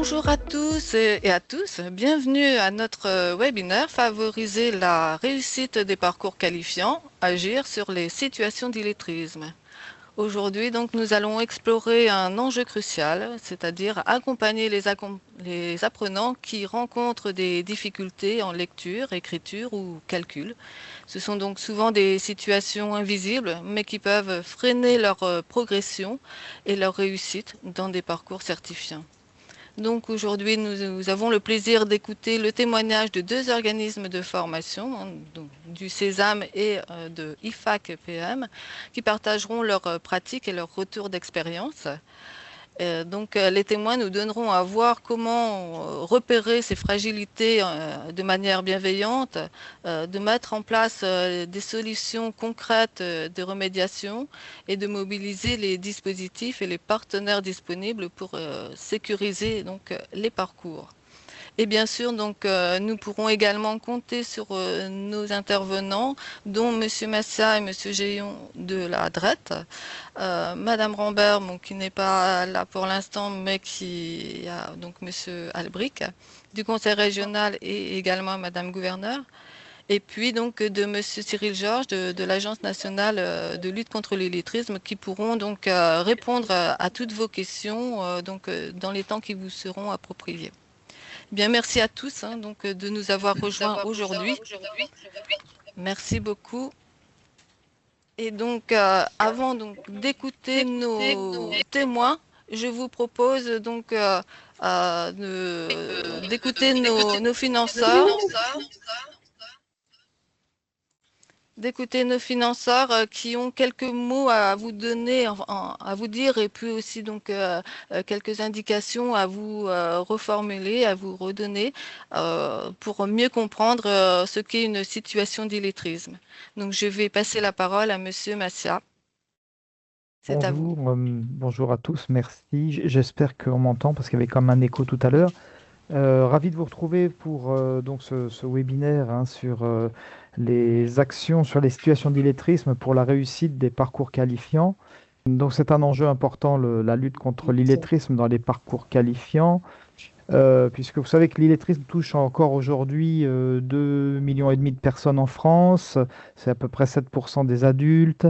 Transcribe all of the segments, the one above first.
Bonjour à tous et à tous, bienvenue à notre webinaire Favoriser la réussite des parcours qualifiants, agir sur les situations d'illettrisme. Aujourd'hui, donc, nous allons explorer un enjeu crucial, c'est-à-dire accompagner les apprenants qui rencontrent des difficultés en lecture, écriture ou calcul. Ce sont donc souvent des situations invisibles, mais qui peuvent freiner leur progression et leur réussite dans des parcours certifiants. Donc aujourd'hui, nous avons le plaisir d'écouter le témoignage de deux organismes de formation, donc du Sésame et de IFAC PM, qui partageront leurs pratiques et leurs retours d'expérience. Les témoins nous donneront à voir comment repérer ces fragilités de manière bienveillante, de mettre en place des solutions concrètes de remédiation et de mobiliser les dispositifs et les partenaires disponibles pour sécuriser les parcours. Et bien sûr, nous pourrons également compter sur nos intervenants, dont Monsieur Massa et Monsieur Géon de la DRET, Madame Rambert, bon, qui n'est pas là pour l'instant, mais qui a donc Monsieur Albric du Conseil régional et également Madame Gouverneur. Et puis donc de Monsieur Cyril Georges de l'Agence nationale de lutte contre l'illettrisme qui pourront donc répondre à toutes vos questions dans les temps qui vous seront appropriés. Bien, merci à tous de nous avoir rejoints aujourd'hui. Merci beaucoup. Et avant d'écouter nos témoins, je vous propose d'écouter nos financeurs. D'écouter nos financeurs qui ont quelques mots à vous donner, à vous dire, et puis aussi quelques indications à vous reformuler, à vous redonner pour mieux comprendre ce qu'est une situation d'illettrisme. Donc, je vais passer la parole à Monsieur Massia. C'est à vous. Bonjour à tous, merci. J'espère qu'on m'entend parce qu'il y avait comme un écho tout à l'heure. Ravi de vous retrouver pour ce webinaire sur les actions sur les situations d'illettrisme pour la réussite des parcours qualifiants. Donc c'est un enjeu important, la lutte contre l'illettrisme dans les parcours qualifiants, puisque vous savez que l'illettrisme touche encore aujourd'hui 2,5 millions de personnes en France, c'est à peu près 7% des adultes,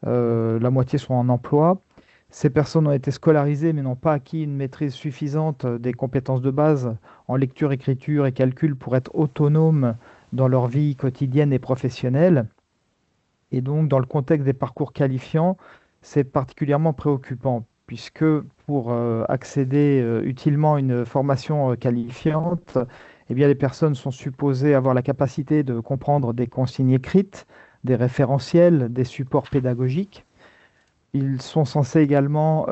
la moitié sont en emploi. Ces personnes ont été scolarisées mais n'ont pas acquis une maîtrise suffisante des compétences de base en lecture, écriture et calcul pour être autonomes dans leur vie quotidienne et professionnelle. Et donc, dans le contexte des parcours qualifiants, c'est particulièrement préoccupant, puisque pour accéder utilement à une formation qualifiante, eh bien, les personnes sont supposées avoir la capacité de comprendre des consignes écrites, des référentiels, des supports pédagogiques. Ils sont censés également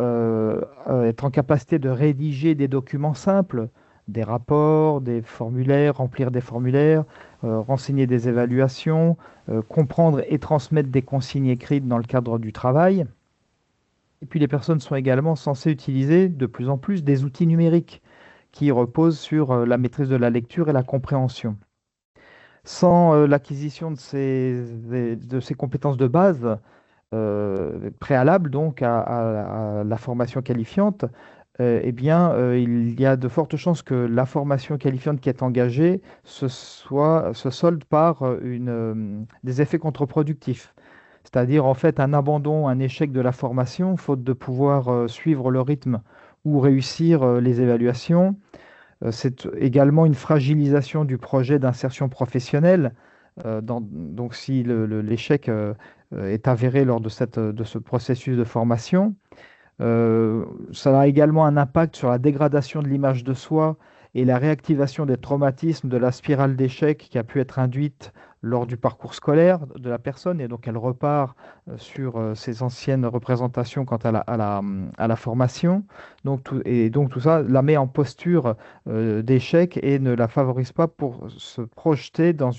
être en capacité de rédiger des documents simples, des rapports, des formulaires, remplir des formulaires, renseigner des évaluations, comprendre et transmettre des consignes écrites dans le cadre du travail. Et puis les personnes sont également censées utiliser de plus en plus des outils numériques qui reposent sur la maîtrise de la lecture et la compréhension. Sans l'acquisition de ces compétences de base, préalable donc à la formation qualifiante, il y a de fortes chances que la formation qualifiante qui est engagée se solde par des effets contre-productifs. C'est-à-dire en fait un abandon, un échec de la formation, faute de pouvoir suivre le rythme ou réussir les évaluations. C'est également une fragilisation du projet d'insertion professionnelle. Donc si l'échec est avéré lors de ce processus de formation. Ça a également un impact sur la dégradation de l'image de soi et la réactivation des traumatismes de la spirale d'échec qui a pu être induite lors du parcours scolaire de la personne. Et donc, elle repart sur ses anciennes représentations quant à la formation. Donc, tout ça la met en posture d'échec et ne la favorise pas pour se projeter dans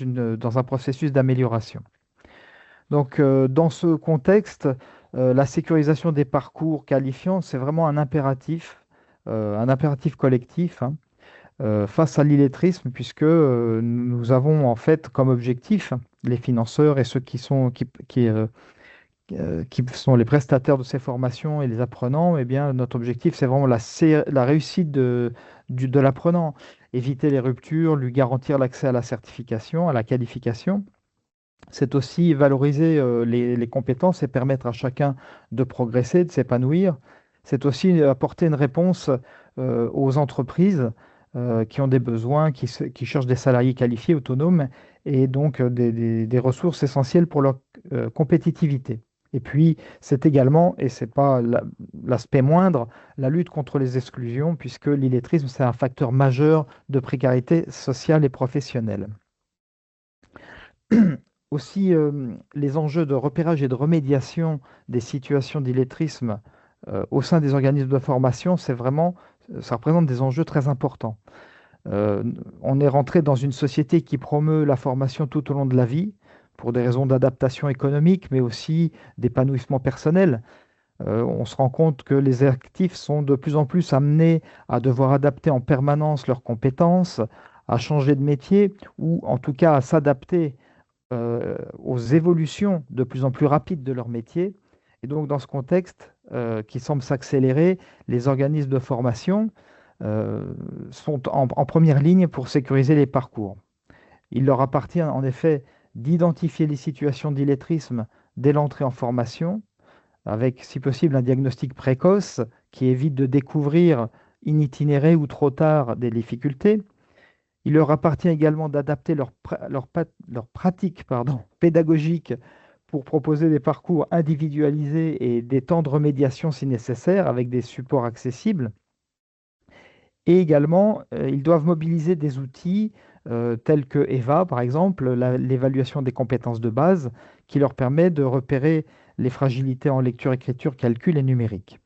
un processus d'amélioration. Donc, dans ce contexte, la sécurisation des parcours qualifiants, c'est vraiment un impératif collectif face à l'illettrisme, puisque nous avons en fait comme objectif, les financeurs et ceux qui sont les prestataires de ces formations et les apprenants, eh bien, notre objectif, c'est vraiment la réussite de l'apprenant, éviter les ruptures, lui garantir l'accès à la certification, à la qualification. C'est aussi valoriser les compétences et permettre à chacun de progresser, de s'épanouir. C'est aussi apporter une réponse aux entreprises qui ont des besoins, qui cherchent des salariés qualifiés, autonomes, et donc des ressources essentielles pour leur compétitivité. Et puis, c'est également, et ce n'est pas l'aspect moindre, la lutte contre les exclusions, puisque l'illettrisme, c'est un facteur majeur de précarité sociale et professionnelle. Aussi, les enjeux de repérage et de remédiation des situations d'illettrisme au sein des organismes de formation, ça représente des enjeux très importants. Euh, on est rentré dans une société qui promeut la formation tout au long de la vie pour des raisons d'adaptation économique, mais aussi d'épanouissement personnel. On se rend compte que les actifs sont de plus en plus amenés à devoir adapter en permanence leurs compétences, à changer de métier ou en tout cas à s'adapter aux évolutions de plus en plus rapides de leur métier. Et donc, dans ce contexte qui semble s'accélérer, les organismes de formation sont en première ligne pour sécuriser les parcours. Il leur appartient en effet d'identifier les situations d'illettrisme dès l'entrée en formation, avec si possible un diagnostic précoce qui évite de découvrir in itinéré ou trop tard des difficultés. Il leur appartient également d'adapter leur pratique pédagogique pour proposer des parcours individualisés et des temps de remédiation si nécessaire, avec des supports accessibles. Et également, ils doivent mobiliser des outils tels que EVA, par exemple, l'évaluation des compétences de base, qui leur permet de repérer les fragilités en lecture, écriture, calcul et numérique.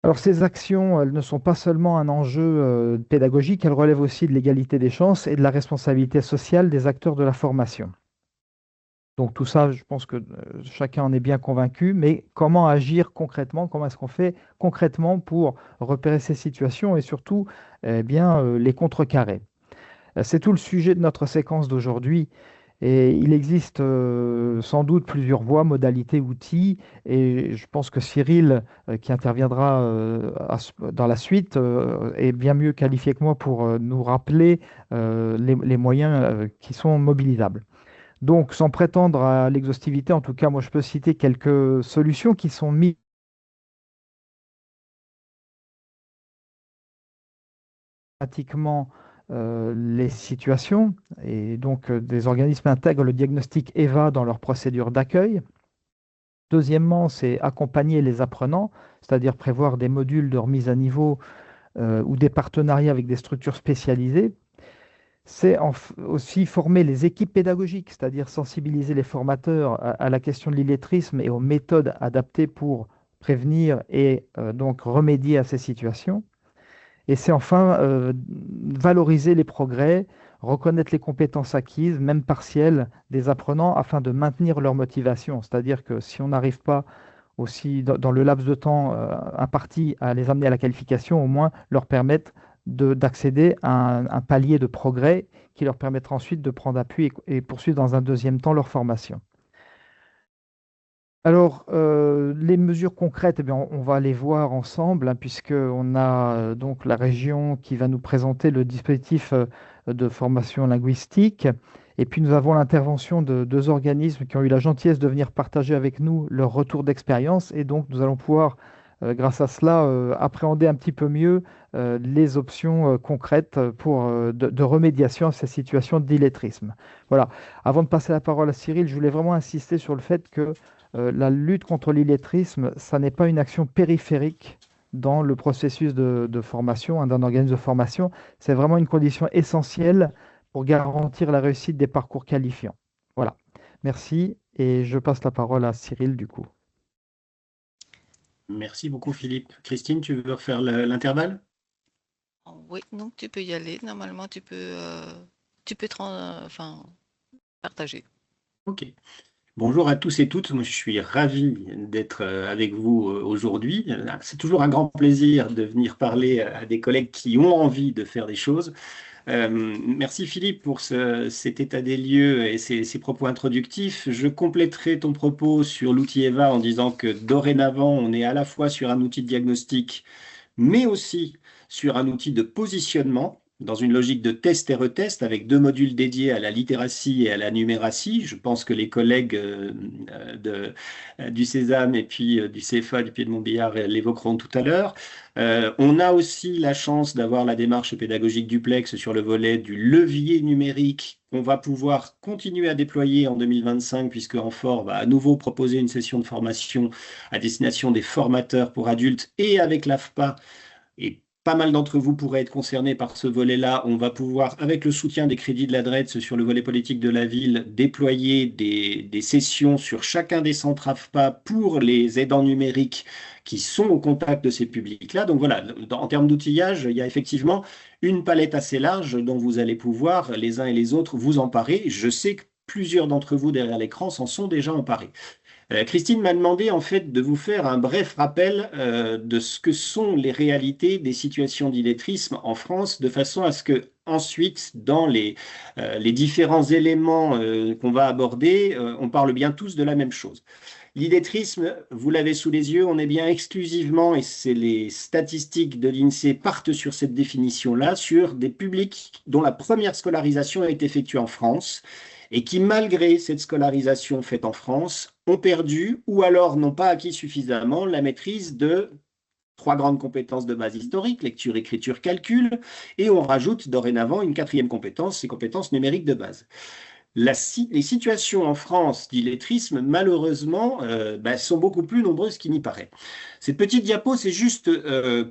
Alors ces actions, elles ne sont pas seulement un enjeu pédagogique, elles relèvent aussi de l'égalité des chances et de la responsabilité sociale des acteurs de la formation. Donc tout ça, je pense que chacun en est bien convaincu, mais comment agir concrètement? Comment est-ce qu'on fait concrètement pour repérer ces situations et surtout les contrecarrer? C'est tout le sujet de notre séquence d'aujourd'hui. Et il existe sans doute plusieurs voies, modalités, outils, et je pense que Cyril, qui interviendra dans la suite, est bien mieux qualifié que moi pour nous rappeler les moyens qui sont mobilisables. Donc, sans prétendre à l'exhaustivité, en tout cas, moi, je peux citer quelques solutions qui sont mises pratiquement les situations, et donc des organismes intègrent le diagnostic EVA dans leur procédure d'accueil. Deuxièmement, c'est accompagner les apprenants, c'est-à-dire prévoir des modules de remise à niveau ou des partenariats avec des structures spécialisées. C'est aussi former les équipes pédagogiques, c'est-à-dire sensibiliser les formateurs à la question de l'illettrisme et aux méthodes adaptées pour prévenir et donc remédier à ces situations. Et c'est enfin valoriser les progrès, reconnaître les compétences acquises, même partielles, des apprenants afin de maintenir leur motivation. C'est-à-dire que si on n'arrive pas aussi dans le laps de temps imparti à les amener à la qualification, au moins leur permettre d'accéder à un palier de progrès qui leur permettra ensuite de prendre appui et poursuivre dans un deuxième temps leur formation. Alors, les mesures concrètes, eh bien, on va les voir ensemble, hein, puisqu'on a donc la région qui va nous présenter le dispositif de formation linguistique. Et puis, nous avons l'intervention de deux organismes qui ont eu la gentillesse de venir partager avec nous leur retour d'expérience. Et donc, nous allons pouvoir, grâce à cela, appréhender un petit peu mieux les options concrètes de remédiation à ces situations d'illettrisme. Voilà. Avant de passer la parole à Cyril, je voulais vraiment insister sur le fait que la lutte contre l'illettrisme, ça n'est pas une action périphérique dans le processus de formation, hein, d'un organisme de formation. C'est vraiment une condition essentielle pour garantir la réussite des parcours qualifiants. Voilà. Merci. Et je passe la parole à Cyril, du coup. Merci beaucoup, Philippe. Christine, tu veux refaire l'intervalle? Oui, donc tu peux y aller. Normalement, tu peux partager. Ok. Bonjour à tous et toutes. Moi, je suis ravi d'être avec vous aujourd'hui. C'est toujours un grand plaisir de venir parler à des collègues qui ont envie de faire des choses. Merci Philippe pour cet état des lieux et ces propos introductifs. Je compléterai ton propos sur l'outil EVA en disant que dorénavant, on est à la fois sur un outil de diagnostic, mais aussi sur un outil de positionnement dans une logique de test et retest avec deux modules dédiés à la littératie et à la numératie. Je pense que les collègues du Sésame et puis du CFA, du Pied de Montbéliard, l'évoqueront tout à l'heure. On a aussi la chance d'avoir la démarche pédagogique Duplex sur le volet du levier numérique qu'on va pouvoir continuer à déployer en 2025, puisque Amphore va à nouveau proposer une session de formation à destination des formateurs pour adultes et avec l'AFPA. Et pas mal d'entre vous pourraient être concernés par ce volet-là. On va pouvoir, avec le soutien des crédits de la DRETS sur le volet politique de la ville, déployer des sessions sur chacun des centres AFPA pour les aidants numériques qui sont au contact de ces publics-là. Donc voilà, en termes d'outillage, il y a effectivement une palette assez large dont vous allez pouvoir, les uns et les autres, vous emparer. Je sais que plusieurs d'entre vous derrière l'écran s'en sont déjà emparés. Christine m'a demandé en fait de vous faire un bref rappel de ce que sont les réalités des situations d'illettrisme en France, de façon à ce que ensuite, dans les différents éléments qu'on va aborder, on parle bien tous de la même chose. L'illettrisme, vous l'avez sous les yeux, on est bien exclusivement, et c'est les statistiques de l'INSEE partent sur cette définition-là, sur des publics dont la première scolarisation a été effectuée en France et qui, malgré cette scolarisation faite en France, ont perdu ou alors n'ont pas acquis suffisamment la maîtrise de trois grandes compétences de base historique, lecture, écriture, calcul, et on rajoute dorénavant une quatrième compétence, ces compétences numériques de base. Les situations en France d'illettrisme, malheureusement, sont beaucoup plus nombreuses qu'il n'y paraît. Cette petite diapo, c'est juste,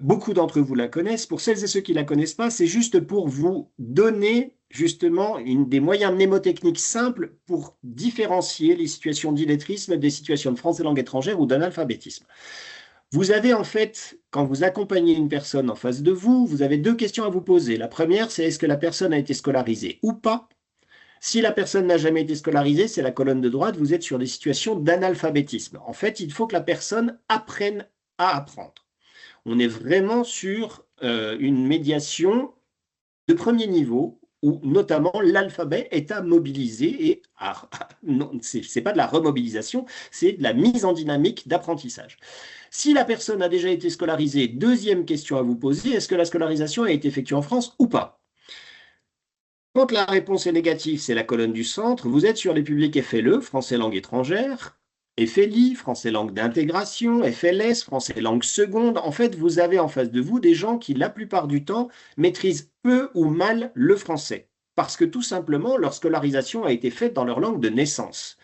beaucoup d'entre vous la connaissent. Pour celles et ceux qui ne la connaissent pas, c'est juste pour vous donner justement des moyens mnémotechniques simples pour différencier les situations d'illettrisme des situations de français langue étrangère ou d'analphabétisme. Vous avez en fait, quand vous accompagnez une personne en face de vous, vous avez deux questions à vous poser. La première, c'est est-ce que la personne a été scolarisée ou pas? Si la personne n'a jamais été scolarisée, c'est la colonne de droite, vous êtes sur des situations d'analphabétisme. En fait, il faut que la personne apprenne à apprendre. On est vraiment sur une médiation de premier niveau où notamment l'alphabet est à mobiliser et non, c'est pas de la remobilisation, c'est de la mise en dynamique d'apprentissage. Si la personne a déjà été scolarisée, deuxième question à vous poser, est-ce que la scolarisation a été effectuée en France ou pas? Quand la réponse est négative, c'est la colonne du centre. Vous êtes sur les publics FLE, français langue étrangère, FLI, français langue d'intégration, FLS, français langue seconde. En fait, vous avez en face de vous des gens qui, la plupart du temps, maîtrisent peu ou mal le français, parce que tout simplement, leur scolarisation a été faite dans leur langue de naissance.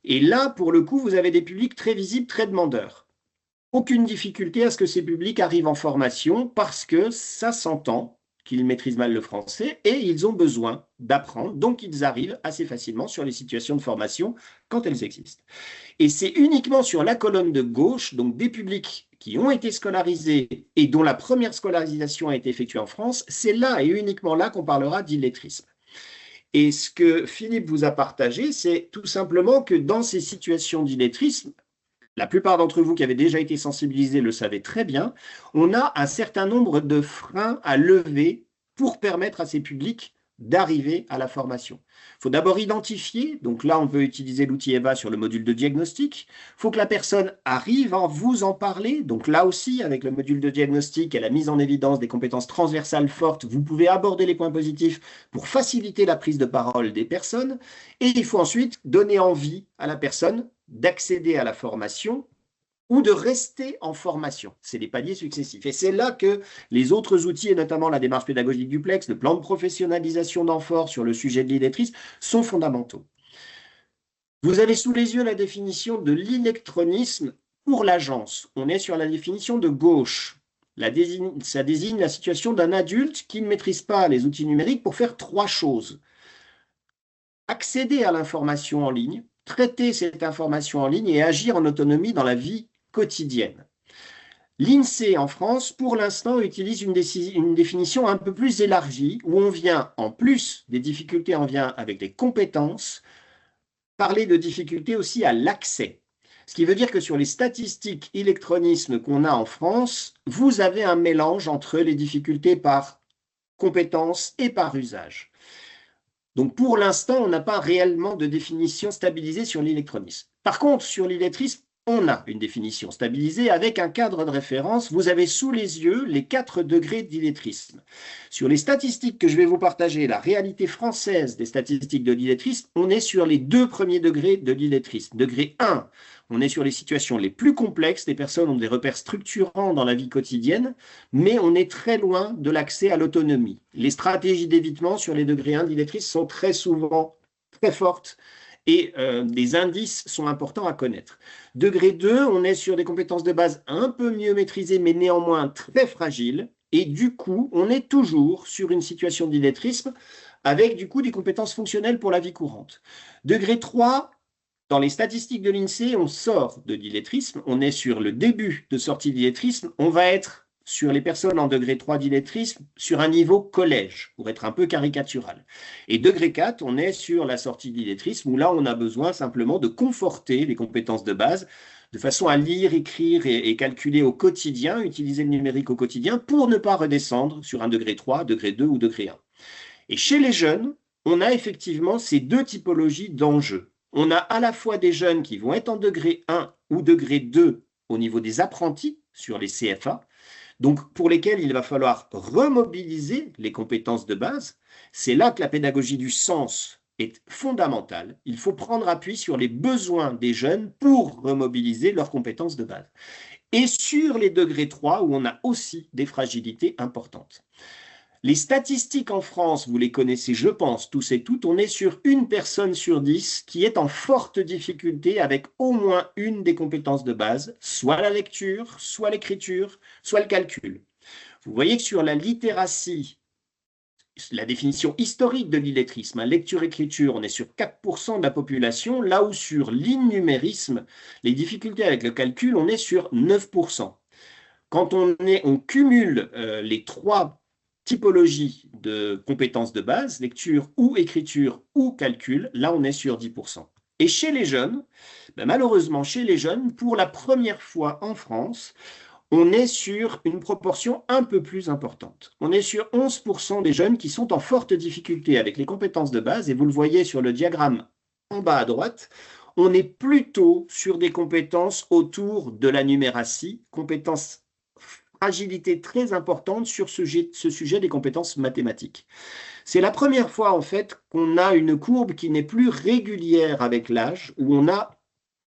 Et là, pour le coup, vous avez des publics très visibles, très demandeurs. Aucune difficulté à ce que ces publics arrivent en formation, parce que ça s'entend qu'ils maîtrisent mal le français et ils ont besoin d'apprendre, donc ils arrivent assez facilement sur les situations de formation quand elles existent. Et c'est uniquement sur la colonne de gauche, donc des publics qui ont été scolarisés et dont la première scolarisation a été effectuée en France, c'est là et uniquement là qu'on parlera d'illettrisme. Et ce que Philippe vous a partagé, c'est tout simplement que dans ces situations d'illettrisme, la plupart d'entre vous qui avez déjà été sensibilisés le savaient très bien, on a un certain nombre de freins à lever pour permettre à ces publics d'arriver à la formation. Il faut d'abord identifier, donc là on peut utiliser l'outil EVA sur le module de diagnostic, il faut que la personne arrive à vous en parler, donc là aussi avec le module de diagnostic et la mise en évidence des compétences transversales fortes, vous pouvez aborder les points positifs pour faciliter la prise de parole des personnes, et il faut ensuite donner envie à la personne d'accéder à la formation ou de rester en formation. C'est des paliers successifs. Et c'est là que les autres outils, et notamment la démarche pédagogique Duplex, le plan de professionnalisation d'Amphore sur le sujet de l'illettrisme, sont fondamentaux. Vous avez sous les yeux la définition de l'électronisme pour l'agence. On est sur la définition de gauche. Ça désigne la situation d'un adulte qui ne maîtrise pas les outils numériques pour faire trois choses. Accéder à l'information en ligne, traiter cette information en ligne et agir en autonomie dans la vie quotidienne. L'INSEE en France, pour l'instant, utilise une définition un peu plus élargie, où on vient, en plus des difficultés en lien avec les compétences, parler de difficultés aussi à l'accès. Ce qui veut dire que sur les statistiques électronisme qu'on a en France, vous avez un mélange entre les difficultés par compétence et par usage. Donc pour l'instant, on n'a pas réellement de définition stabilisée sur l'illectronisme. Par contre, sur l'illettrisme, on a une définition stabilisée avec un cadre de référence. Vous avez sous les yeux les 4 degrés d'illettrisme. Sur les statistiques que je vais vous partager, la réalité française des statistiques de l'illettrisme, on est sur les 2 premiers degrés de l'illettrisme. Degré 1, on est sur les situations les plus complexes, les personnes ont des repères structurants dans la vie quotidienne, mais on est très loin de l'accès à l'autonomie. Les stratégies d'évitement sur les degrés 1 d'illettrisme sont très souvent très fortes et des indices sont importants à connaître. Degré 2, on est sur des compétences de base un peu mieux maîtrisées, mais néanmoins très fragiles, et du coup, on est toujours sur une situation d'illettrisme avec du coup des compétences fonctionnelles pour la vie courante. Degré 3, dans les statistiques de l'INSEE, on sort de l'illettrisme, on est sur le début de sortie d'illettrisme, on va être sur les personnes en degré 3 d'illettrisme sur un niveau collège, pour être un peu caricatural. Et degré 4, on est sur la sortie d'illettrisme, où là, on a besoin simplement de conforter les compétences de base, de façon à lire, écrire et calculer au quotidien, utiliser le numérique au quotidien, pour ne pas redescendre sur un degré 3, degré 2 ou degré 1. Et chez les jeunes, on a effectivement ces 2 typologies d'enjeux. On a à la fois des jeunes qui vont être en degré 1 ou degré 2 au niveau des apprentis sur les CFA, donc pour lesquels il va falloir remobiliser les compétences de base. C'est là que la pédagogie du sens est fondamentale. Il faut prendre appui sur les besoins des jeunes pour remobiliser leurs compétences de base. Et sur les degrés 3, où on a aussi des fragilités importantes. Les statistiques en France, vous les connaissez, je pense, tous et toutes, on est sur 1 personne sur 10 qui est en forte difficulté avec au moins une des compétences de base, soit la lecture, soit l'écriture, soit le calcul. Vous voyez que sur la littératie, la définition historique de l'illettrisme, lecture-écriture, on est sur 4% de la population, là où sur l'innumérisme, les difficultés avec le calcul, on est sur 9%. Quand on cumule les 3 typologie de compétences de base, lecture ou écriture ou calcul, là on est sur 10%. Et chez les jeunes, malheureusement chez les jeunes, pour la première fois en France, on est sur une proportion un peu plus importante. On est sur 11% des jeunes qui sont en forte difficulté avec les compétences de base, et vous le voyez sur le diagramme en bas à droite, on est plutôt sur des compétences autour de la numératie, compétences fragilité très importante sur ce sujet des compétences mathématiques. C'est la première fois en fait qu'on a une courbe qui n'est plus régulière avec l'âge, où on a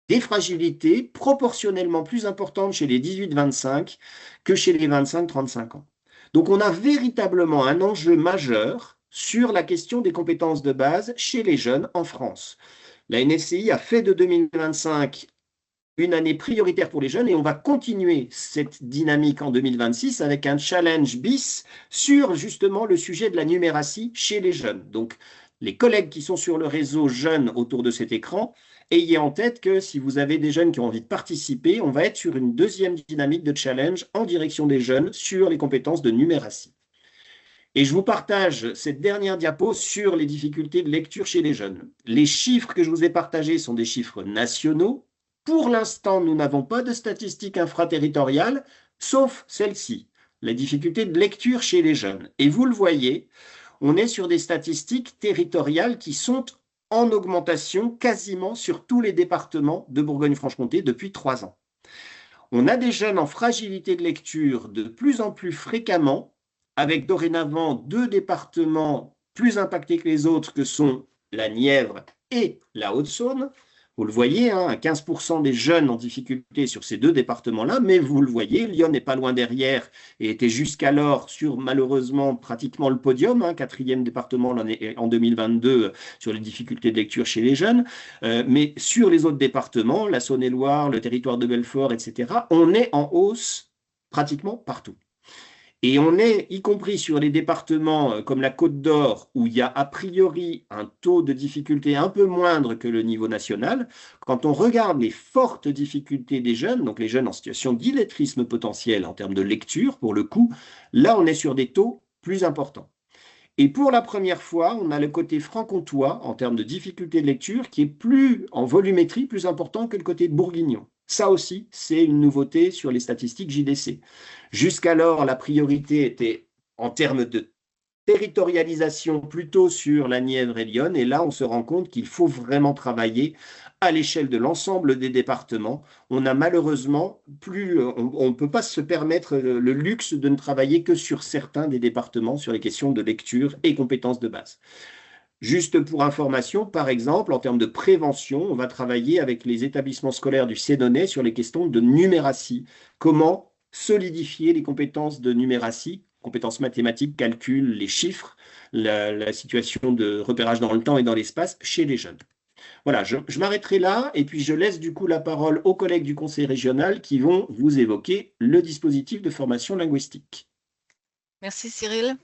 des fragilités proportionnellement plus importantes chez les 18-25 que chez les 25-35 ans. Donc on a véritablement un enjeu majeur sur la question des compétences de base chez les jeunes en France. La NSCI a fait de 2025 une année prioritaire pour les jeunes et on va continuer cette dynamique en 2026 avec un challenge bis sur justement le sujet de la numératie chez les jeunes. Donc, les collègues qui sont sur le réseau jeunes autour de cet écran, ayez en tête que si vous avez des jeunes qui ont envie de participer, on va être sur une deuxième dynamique de challenge en direction des jeunes sur les compétences de numératie. Et je vous partage cette dernière diapo sur les difficultés de lecture chez les jeunes. Les chiffres que je vous ai partagés sont des chiffres nationaux. Pour l'instant, nous n'avons pas de statistiques infraterritoriales, sauf celle-ci, la difficulté de lecture chez les jeunes. Et vous le voyez, on est sur des statistiques territoriales qui sont en augmentation quasiment sur tous les départements de Bourgogne-Franche-Comté depuis 3 ans. On a des jeunes en fragilité de lecture de plus en plus fréquemment, avec dorénavant 2 départements plus impactés que les autres, que sont la Nièvre et la Haute-Saône. Vous le voyez, 15% des jeunes en difficulté sur ces 2 départements-là, mais vous le voyez, Lyon n'est pas loin derrière et était jusqu'alors sur malheureusement pratiquement le podium, 4e département en 2022 sur les difficultés de lecture chez les jeunes, mais sur les autres départements, la Saône-et-Loire, le territoire de Belfort, etc., on est en hausse pratiquement partout. Et on est, y compris sur les départements comme la Côte d'Or, où il y a a priori un taux de difficulté un peu moindre que le niveau national, quand on regarde les fortes difficultés des jeunes, donc les jeunes en situation d'illettrisme potentiel en termes de lecture, pour le coup, là on est sur des taux plus importants. Et pour la première fois, on a le côté franc-comtois en termes de difficulté de lecture qui est plus en volumétrie, plus important que le côté bourguignon. Ça aussi, c'est une nouveauté sur les statistiques JDC. Jusqu'alors, la priorité était en termes de territorialisation plutôt sur la Nièvre et Lyon. Et là, on se rend compte qu'il faut vraiment travailler à l'échelle de l'ensemble des départements. On a malheureusement plus, on ne peut pas se permettre le luxe de ne travailler que sur certains des départements sur les questions de lecture et compétences de base. Juste pour information, par exemple, en termes de prévention, on va travailler avec les établissements scolaires du Sédonais sur les questions de numératie. Comment solidifier les compétences de numératie, compétences mathématiques, calcul, les chiffres, la situation de repérage dans le temps et dans l'espace chez les jeunes. Voilà, je m'arrêterai là et puis je laisse du coup la parole aux collègues du Conseil régional qui vont vous évoquer le dispositif de formation linguistique. Merci Cyril.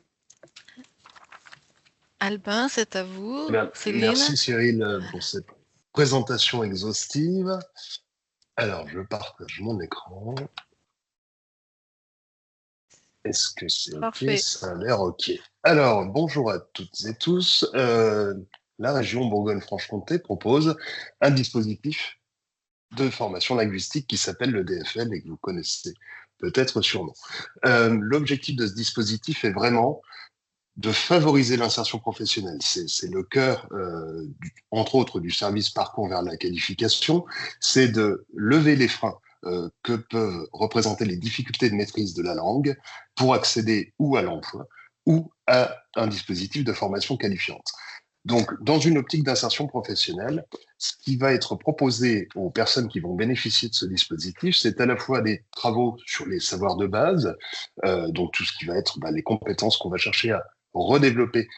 Albin, c'est à vous. Céline. Merci Cyril pour cette présentation exhaustive. Alors, je partage mon écran. Est-ce que c'est OK? Ça a l'air OK. Alors, bonjour à toutes et tous. La région Bourgogne-Franche-Comté propose un dispositif de formation linguistique qui s'appelle le DFL et que vous connaissez peut-être sûrement. L'objectif de ce dispositif est vraiment de favoriser l'insertion professionnelle. C'est le cœur, entre autres, du service parcours vers la qualification. C'est de lever les freins que peuvent représenter les difficultés de maîtrise de la langue pour accéder ou à l'emploi ou à un dispositif de formation qualifiante. Donc, dans une optique d'insertion professionnelle, ce qui va être proposé aux personnes qui vont bénéficier de ce dispositif, c'est à la fois des travaux sur les savoirs de base, donc tout ce qui va être les compétences qu'on va chercher à redévelopper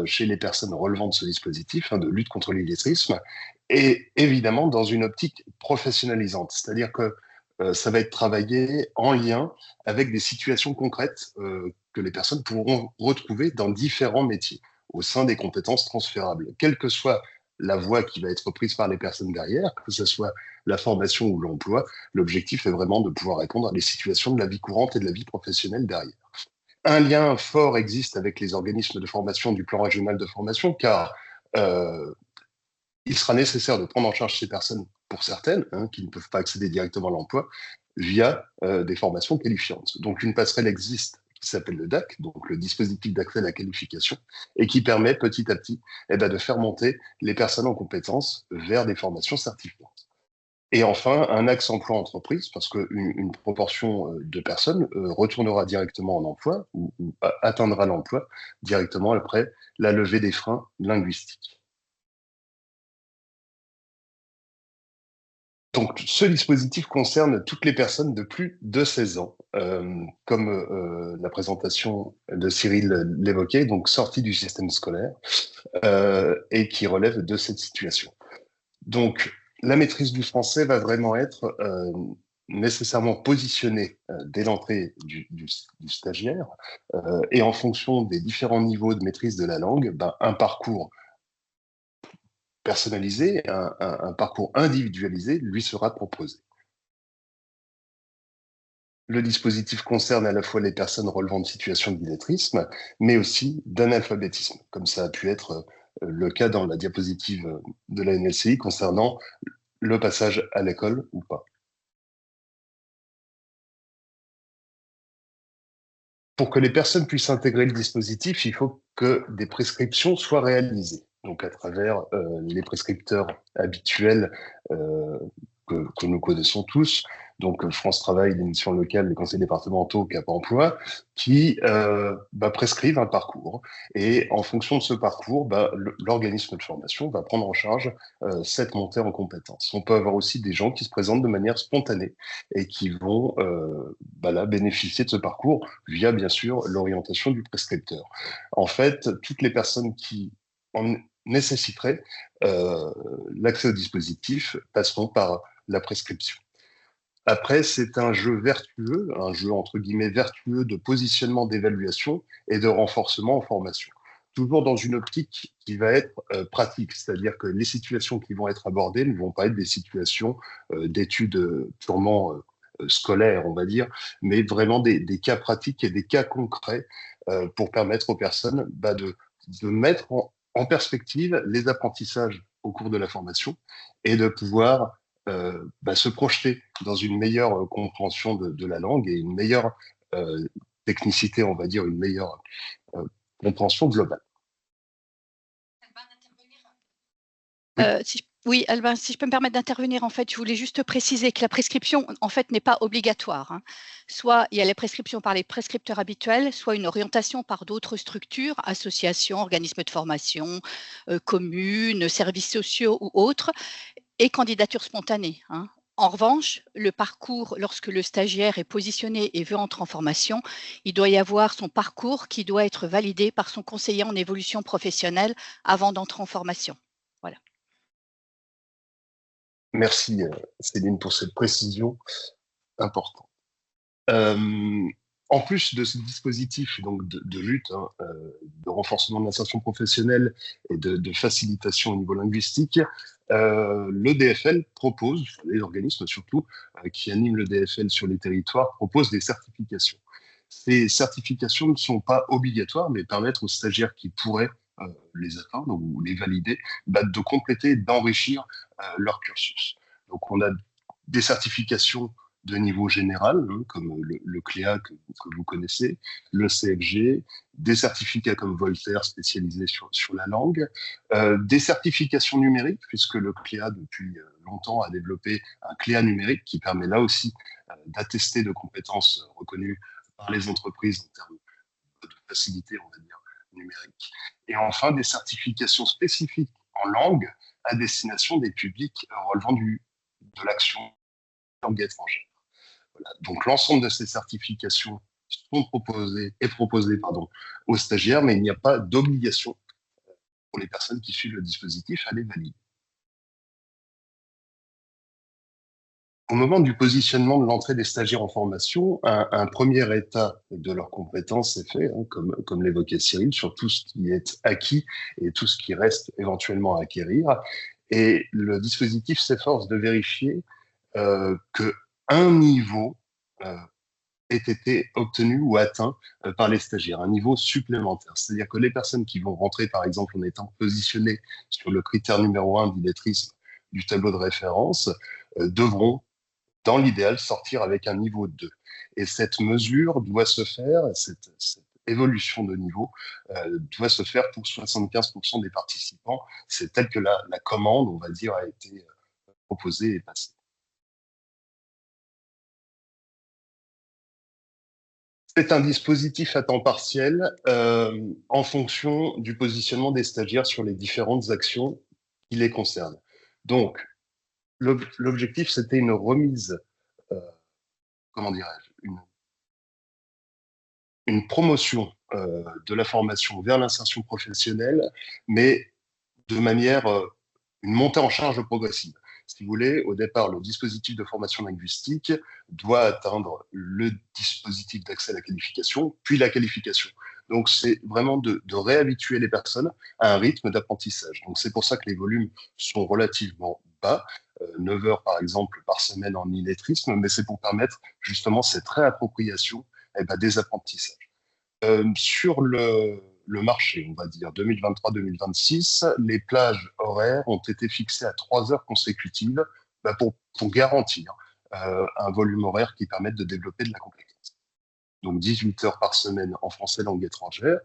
chez les personnes relevant de ce dispositif, de lutte contre l'illettrisme, et évidemment dans une optique professionnalisante, c'est-à-dire que ça va être travaillé en lien avec des situations concrètes que les personnes pourront retrouver dans différents métiers au sein des compétences transférables, quelle que soit la voie qui va être prise par les personnes derrière, que ce soit la formation ou l'emploi, l'objectif est vraiment de pouvoir répondre à des situations de la vie courante et de la vie professionnelle derrière. Un lien fort existe avec les organismes de formation du plan régional de formation, car il sera nécessaire de prendre en charge ces personnes, pour certaines, qui ne peuvent pas accéder directement à l'emploi, via des formations qualifiantes. Donc une passerelle existe qui s'appelle le DAC, donc le dispositif d'accès à la qualification, et qui permet petit à petit de faire monter les personnes en compétences vers des formations certifiantes. Et enfin, un axe emploi-entreprise, parce qu'une proportion de personnes retournera directement en emploi ou atteindra l'emploi directement après la levée des freins linguistiques. Donc, ce dispositif concerne toutes les personnes de plus de 16 ans, comme la présentation de Cyril l'évoquait, donc sorties du système scolaire, et qui relèvent de cette situation. Donc, la maîtrise du français va vraiment être nécessairement positionnée dès l'entrée du stagiaire, et en fonction des différents niveaux de maîtrise de la langue, un parcours personnalisé, un parcours individualisé lui sera proposé. Le dispositif concerne à la fois les personnes relevant de situations d'illettrisme, mais aussi d'analphabétisme, comme ça a pu être le cas dans la diapositive de la NLCI concernant le passage à l'école ou pas. Pour que les personnes puissent intégrer le dispositif, il faut que des prescriptions soient réalisées, donc à travers les prescripteurs habituels que nous connaissons tous, donc France Travail, les missions locales, les conseils départementaux, Cap Emploi, qui prescrivent un parcours. Et en fonction de ce parcours, l'organisme de formation va prendre en charge cette montée en compétences. On peut avoir aussi des gens qui se présentent de manière spontanée et qui vont bénéficier de ce parcours via, bien sûr, l'orientation du prescripteur. En fait, toutes les personnes qui en nécessiteraient l'accès au dispositif passeront par la prescription. Après, c'est un jeu vertueux, un jeu entre guillemets vertueux de positionnement d'évaluation et de renforcement en formation. Toujours dans une optique qui va être pratique, c'est-à-dire que les situations qui vont être abordées ne vont pas être des situations d'études purement scolaires, on va dire, mais vraiment des cas pratiques et des cas concrets pour permettre aux personnes de mettre en perspective les apprentissages au cours de la formation et de pouvoir se projeter dans une meilleure compréhension de la langue et une meilleure technicité, on va dire, une meilleure compréhension globale. Oui, Albin, si je peux me permettre d'intervenir, en fait, je voulais juste préciser que la prescription, en fait, n'est pas obligatoire, hein. Soit il y a les prescriptions par les prescripteurs habituels, soit une orientation par d'autres structures, associations, organismes de formation, communes, services sociaux ou autres, et candidature spontanée, hein. En revanche, le parcours, lorsque le stagiaire est positionné et veut entrer en formation, il doit y avoir son parcours qui doit être validé par son conseiller en évolution professionnelle avant d'entrer en formation. Voilà. Merci Céline pour cette précision importante. En plus de ce dispositif donc de lutte, de renforcement de l'insertion professionnelle et de facilitation au niveau linguistique, le DFL propose, les organismes surtout qui animent le DFL sur les territoires, proposent des certifications. Ces certifications ne sont pas obligatoires, mais permettent aux stagiaires qui pourraient les atteindre ou les valider, de compléter et d'enrichir leur cursus. Donc on a des certifications de niveau général, comme le CLEA que vous connaissez, le CFG, des certificats comme Voltaire spécialisés sur la langue, des certifications numériques, puisque le CLEA depuis longtemps a développé un CLEA numérique qui permet là aussi d'attester de compétences reconnues par les entreprises en termes de facilité, on va dire, numérique. Et enfin, des certifications spécifiques en langue à destination des publics relevant de l'action langue étrangère. Voilà. Donc, l'ensemble de ces certifications sont proposées aux stagiaires, mais il n'y a pas d'obligation pour les personnes qui suivent le dispositif à les valider. Au moment du positionnement de l'entrée des stagiaires en formation, un premier état de leurs compétences est fait, comme l'évoquait Cyril, sur tout ce qui est acquis et tout ce qui reste éventuellement à acquérir. Et le dispositif s'efforce de vérifier qu'un niveau ait été obtenu ou atteint par les stagiaires, un niveau supplémentaire. C'est-à-dire que les personnes qui vont rentrer, par exemple, en étant positionnées sur le critère numéro 1 d'illettrisme du tableau de référence, devront dans l'idéal, sortir avec un niveau 2. Et cette mesure doit se faire, cette évolution de niveau doit se faire pour 75% des participants. C'est tel que la commande, on va dire, a été proposée et passée. C'est un dispositif à temps partiel en fonction du positionnement des stagiaires sur les différentes actions qui les concernent. Donc, l'objectif, c'était une remise comment dirais-je, une promotion de la formation vers l'insertion professionnelle, mais de manière, une montée en charge progressive. Si vous voulez, au départ, le dispositif de formation linguistique doit atteindre le dispositif d'accès à la qualification, puis la qualification. Donc, c'est vraiment de réhabituer les personnes à un rythme d'apprentissage. Donc, c'est pour ça que les volumes sont relativement bas, 9 heures par exemple par semaine en illettrisme, mais c'est pour permettre justement cette réappropriation des apprentissages. Sur le marché, on va dire 2023-2026, les plages horaires ont été fixées à 3 heures consécutives pour garantir un volume horaire qui permette de développer de la compétence. Donc 18 heures par semaine en français langue étrangère.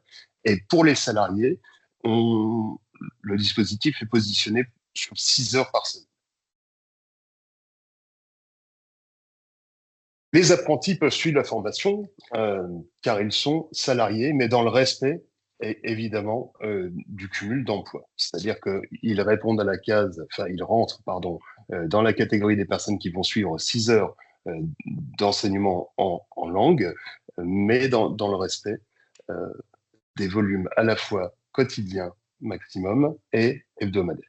Et pour les salariés, le dispositif est positionné sur 6 heures par semaine. Les apprentis peuvent suivre la formation car ils sont salariés, mais dans le respect, évidemment, du cumul d'emplois. C'est-à-dire qu'ils répondent à la case, ils rentrent, dans la catégorie des personnes qui vont suivre 6 heures d'enseignement en langue, mais dans le respect des volumes à la fois quotidiens maximum et hebdomadaires.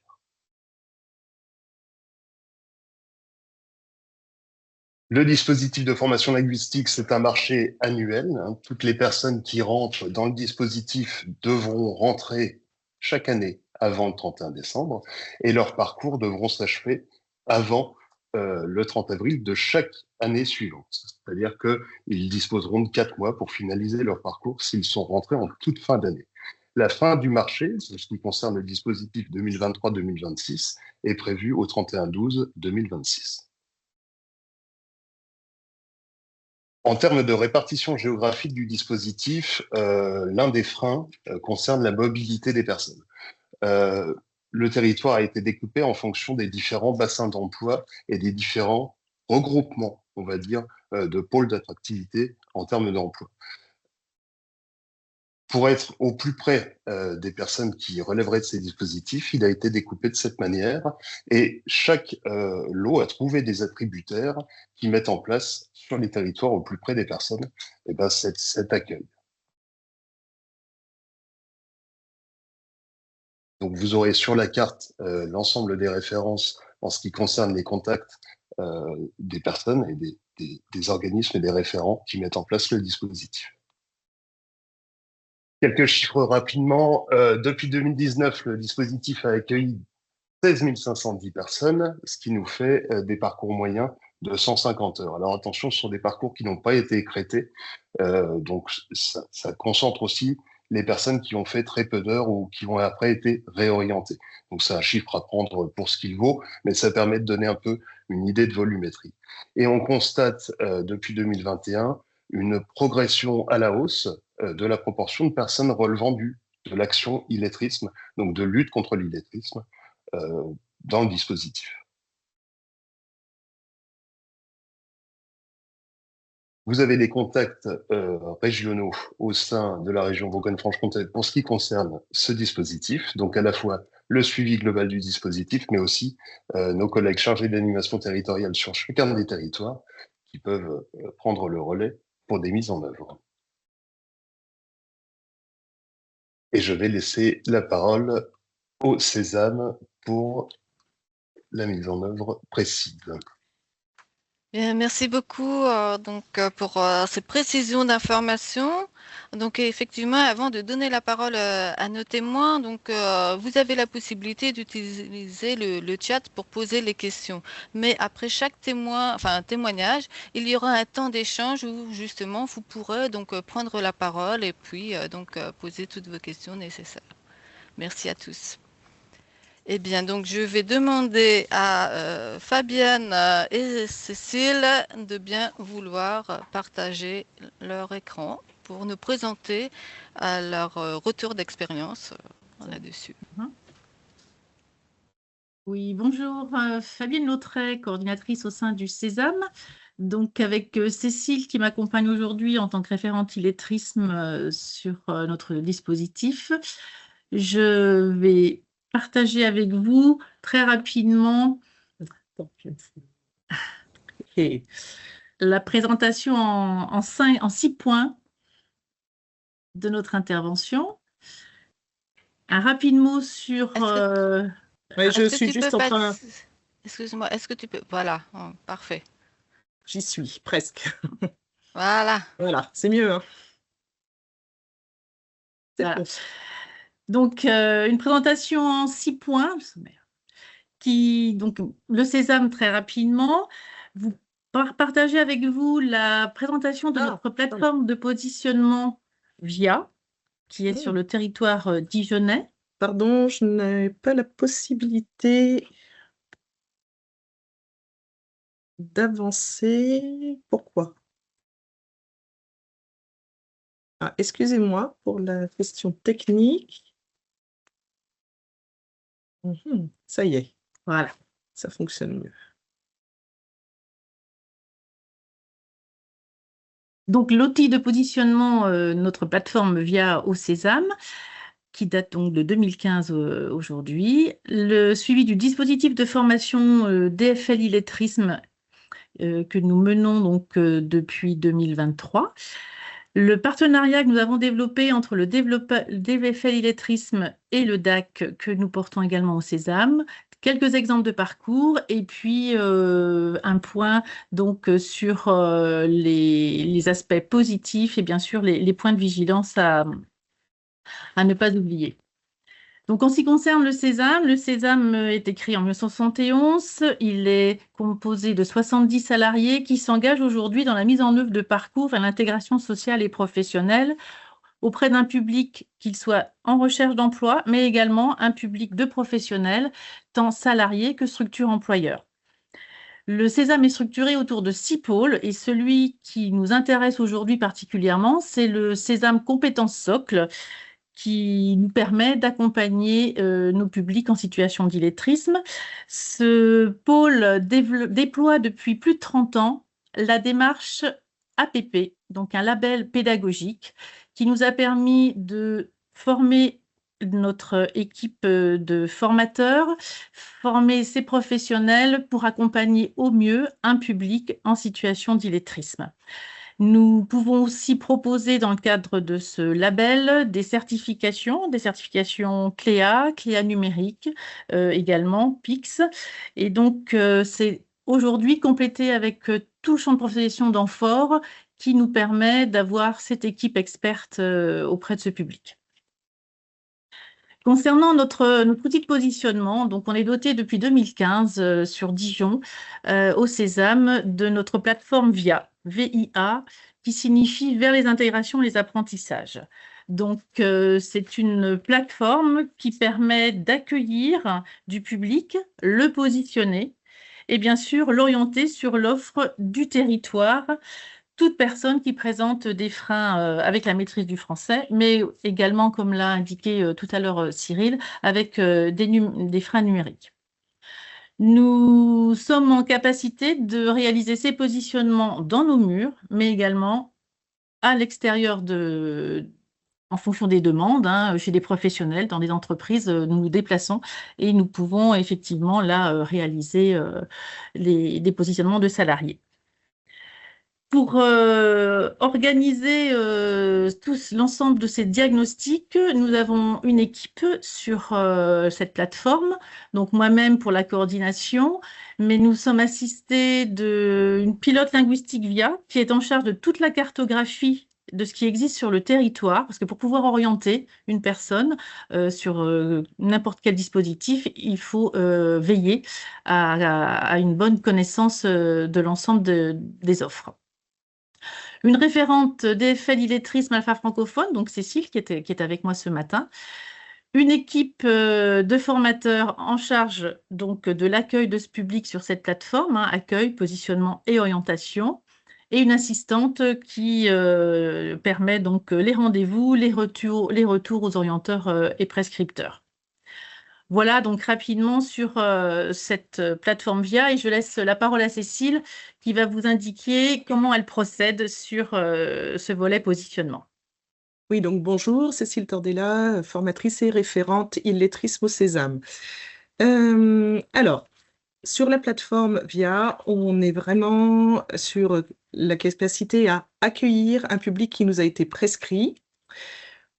Le dispositif de formation linguistique, c'est un marché annuel. Toutes les personnes qui rentrent dans le dispositif devront rentrer chaque année avant le 31 décembre et leurs parcours devront s'achever avant le 30 avril de chaque année suivante. C'est-à-dire qu'ils disposeront de 4 mois pour finaliser leur parcours s'ils sont rentrés en toute fin d'année. La fin du marché, ce qui concerne le dispositif 2023-2026, est prévue au 31-12-2026. En termes de répartition géographique du dispositif, l'un des freins concerne la mobilité des personnes. Le territoire a été découpé en fonction des différents bassins d'emploi et des différents regroupements, on va dire, de pôles d'attractivité en termes d'emploi. Pour être au plus près des personnes qui relèveraient de ces dispositifs, il a été découpé de cette manière et chaque lot a trouvé des attributaires qui mettent en place sur les territoires au plus près des personnes cet accueil. Donc vous aurez sur la carte l'ensemble des références en ce qui concerne les contacts des personnes et des organismes et des référents qui mettent en place le dispositif. Quelques chiffres rapidement. Depuis 2019, le dispositif a accueilli 16 510 personnes, ce qui nous fait des parcours moyens de 150 heures. Alors attention, ce sont des parcours qui n'ont pas été écrêtés, donc ça concentre aussi les personnes qui ont fait très peu d'heures ou qui ont après été réorientées. Donc c'est un chiffre à prendre pour ce qu'il vaut, mais ça permet de donner un peu une idée de volumétrie. Et on constate depuis 2021 une progression à la hausse de la proportion de personnes relevant de l'action illettrisme, donc de lutte contre l'illettrisme dans le dispositif. Vous avez des contacts régionaux au sein de la région Bourgogne-Franche-Comté pour ce qui concerne ce dispositif, donc à la fois le suivi global du dispositif, mais aussi nos collègues chargés d'animation territoriale sur chacun des territoires qui peuvent prendre le relais pour des mises en œuvre. Et je vais laisser la parole au Sésame pour la mise en œuvre précise. Bien, merci beaucoup pour ces précisions d'information. Donc effectivement, avant de donner la parole à nos témoins, vous avez la possibilité d'utiliser le chat pour poser les questions. Mais après chaque témoignage, il y aura un temps d'échange où justement vous pourrez prendre la parole et puis poser toutes vos questions nécessaires. Merci à tous. Eh bien, donc je vais demander à Fabienne et Cécile de bien vouloir partager leur écran pour nous présenter leur retour d'expérience là-dessus. Oui, bonjour, Fabienne Lautret, coordinatrice au sein du Sésame. Donc avec Cécile qui m'accompagne aujourd'hui en tant que référente illettrisme sur notre dispositif, je vais partager avec vous très rapidement la présentation en 6 points de notre intervention. Un rapide mot sur... Oui, je suis juste en train... Excuse-moi, est-ce que tu peux... Voilà, parfait. J'y suis, presque. Voilà. Voilà, c'est mieux. Hein. Voilà. Bon. Donc, une présentation en 6 points. Donc, le Sésame, très rapidement. Vous partagez avec vous la présentation de notre plateforme de positionnement VIA, qui est sur le territoire dijonnais. Pardon, je n'ai pas la possibilité d'avancer. Pourquoi? Ah, excusez-moi pour la question technique. Ça y est, voilà, ça fonctionne mieux. Donc, l'outil de positionnement, notre plateforme VIA au Sésame, qui date donc de 2015 aujourd'hui. Le suivi du dispositif de formation DFL illettrisme que nous menons donc depuis 2023. Le partenariat que nous avons développé entre le DFL illettrisme et le DAC que nous portons également au Sésame. Quelques exemples de parcours et puis un point donc sur les aspects positifs et bien sûr les points de vigilance à ne pas oublier. Donc, en ce qui concerne le Sésame a été créé en 1971. Il est composé de 70 salariés qui s'engagent aujourd'hui dans la mise en œuvre de parcours vers l'intégration sociale et professionnelle auprès d'un public qu'il soit en recherche d'emploi, mais également un public de professionnels, tant salariés que structures employeurs. Le sésame est structuré autour de 6 pôles et celui qui nous intéresse aujourd'hui particulièrement, c'est le sésame compétences socle qui nous permet d'accompagner nos publics en situation d'illettrisme. Ce pôle déploie depuis plus de 30 ans la démarche APP, donc un label pédagogique, qui nous a permis de former notre équipe de formateurs, former ces professionnels pour accompagner au mieux un public en situation d'illettrisme. Nous pouvons aussi proposer dans le cadre de ce label des certifications CLEA, CLEA numérique, également PIX. Et donc, c'est aujourd'hui complété avec tout le champ de profession d'Amphore qui nous permet d'avoir cette équipe experte auprès de ce public. Concernant notre outil de positionnement, donc on est doté depuis 2015 sur Dijon, au Sésame, de notre plateforme VIA, VIA, qui signifie vers les intégrations et les apprentissages. Donc, c'est une plateforme qui permet d'accueillir du public, le positionner et bien sûr l'orienter sur l'offre du territoire. Toute personne qui présente des freins avec la maîtrise du français, mais également, comme l'a indiqué tout à l'heure Cyril, avec des freins numériques. Nous sommes en capacité de réaliser ces positionnements dans nos murs, mais également à l'extérieur en fonction des demandes, chez des professionnels, dans des entreprises, nous nous déplaçons et nous pouvons effectivement là réaliser des positionnements de salariés. Pour organiser l'ensemble de ces diagnostics, nous avons une équipe sur cette plateforme, donc moi-même pour la coordination, mais nous sommes assistés d'une pilote linguistique VIA qui est en charge de toute la cartographie de ce qui existe sur le territoire, parce que pour pouvoir orienter une personne sur n'importe quel dispositif, il faut veiller à une bonne connaissance de l'ensemble des offres. Une référente DFL illettrisme alpha francophone, donc Cécile, qui est avec moi ce matin. Une équipe de formateurs en charge donc de l'accueil de ce public sur cette plateforme, accueil, positionnement et orientation. Et une assistante qui permet donc les rendez-vous, les retours aux orienteurs et prescripteurs. Voilà donc rapidement sur cette plateforme VIA et je laisse la parole à Cécile qui va vous indiquer comment elle procède sur ce volet positionnement. Oui, donc bonjour, Cécile Tordella, formatrice et référente illettrisme au Sésame. Alors, sur la plateforme VIA, on est vraiment sur la capacité à accueillir un public qui nous a été prescrit.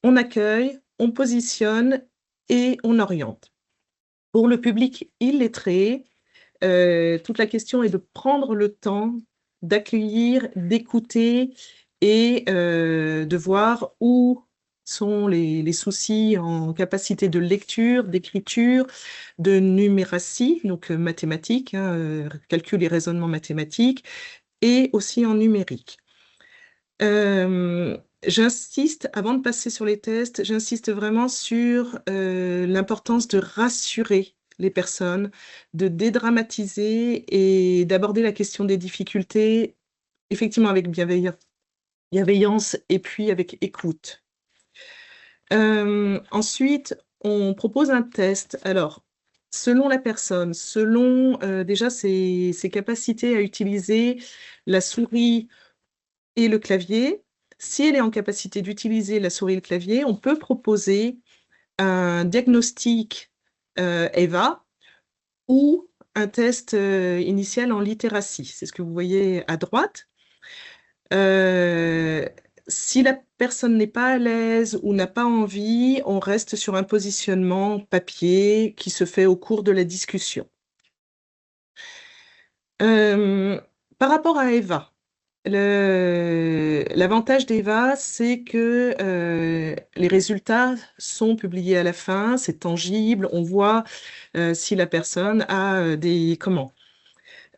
On accueille, on positionne et on oriente. Pour le public illettré, toute la question est de prendre le temps d'accueillir, d'écouter et de voir où sont les soucis en capacité de lecture, d'écriture, de numératie, donc mathématiques, calcul et raisonnement mathématique, et aussi en numérique. J'insiste, avant de passer sur les tests, j'insiste vraiment sur l'importance de rassurer les personnes, de dédramatiser et d'aborder la question des difficultés, effectivement avec bienveillance et puis avec écoute. Ensuite, on propose un test. Alors, selon la personne, selon déjà ses capacités à utiliser la souris et le clavier, si elle est en capacité d'utiliser la souris et le clavier, on peut proposer un diagnostic EVA ou un test initial en littératie. C'est ce que vous voyez à droite. Si la personne n'est pas à l'aise ou n'a pas envie, on reste sur un positionnement papier qui se fait au cours de la discussion. Par rapport à EVA, l'avantage d'EVA, c'est que les résultats sont publiés à la fin, c'est tangible, on voit si la personne a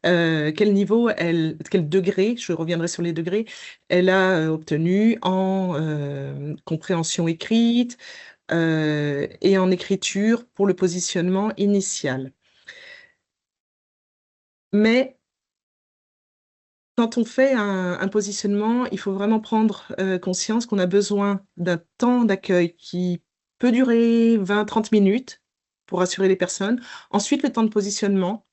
quel niveau, quel degré, je reviendrai sur les degrés, elle a obtenu en compréhension écrite et en écriture pour le positionnement initial. Mais quand on fait un positionnement, il faut vraiment prendre conscience qu'on a besoin d'un temps d'accueil qui peut durer 20-30 minutes pour rassurer les personnes. Ensuite, le temps de positionnement,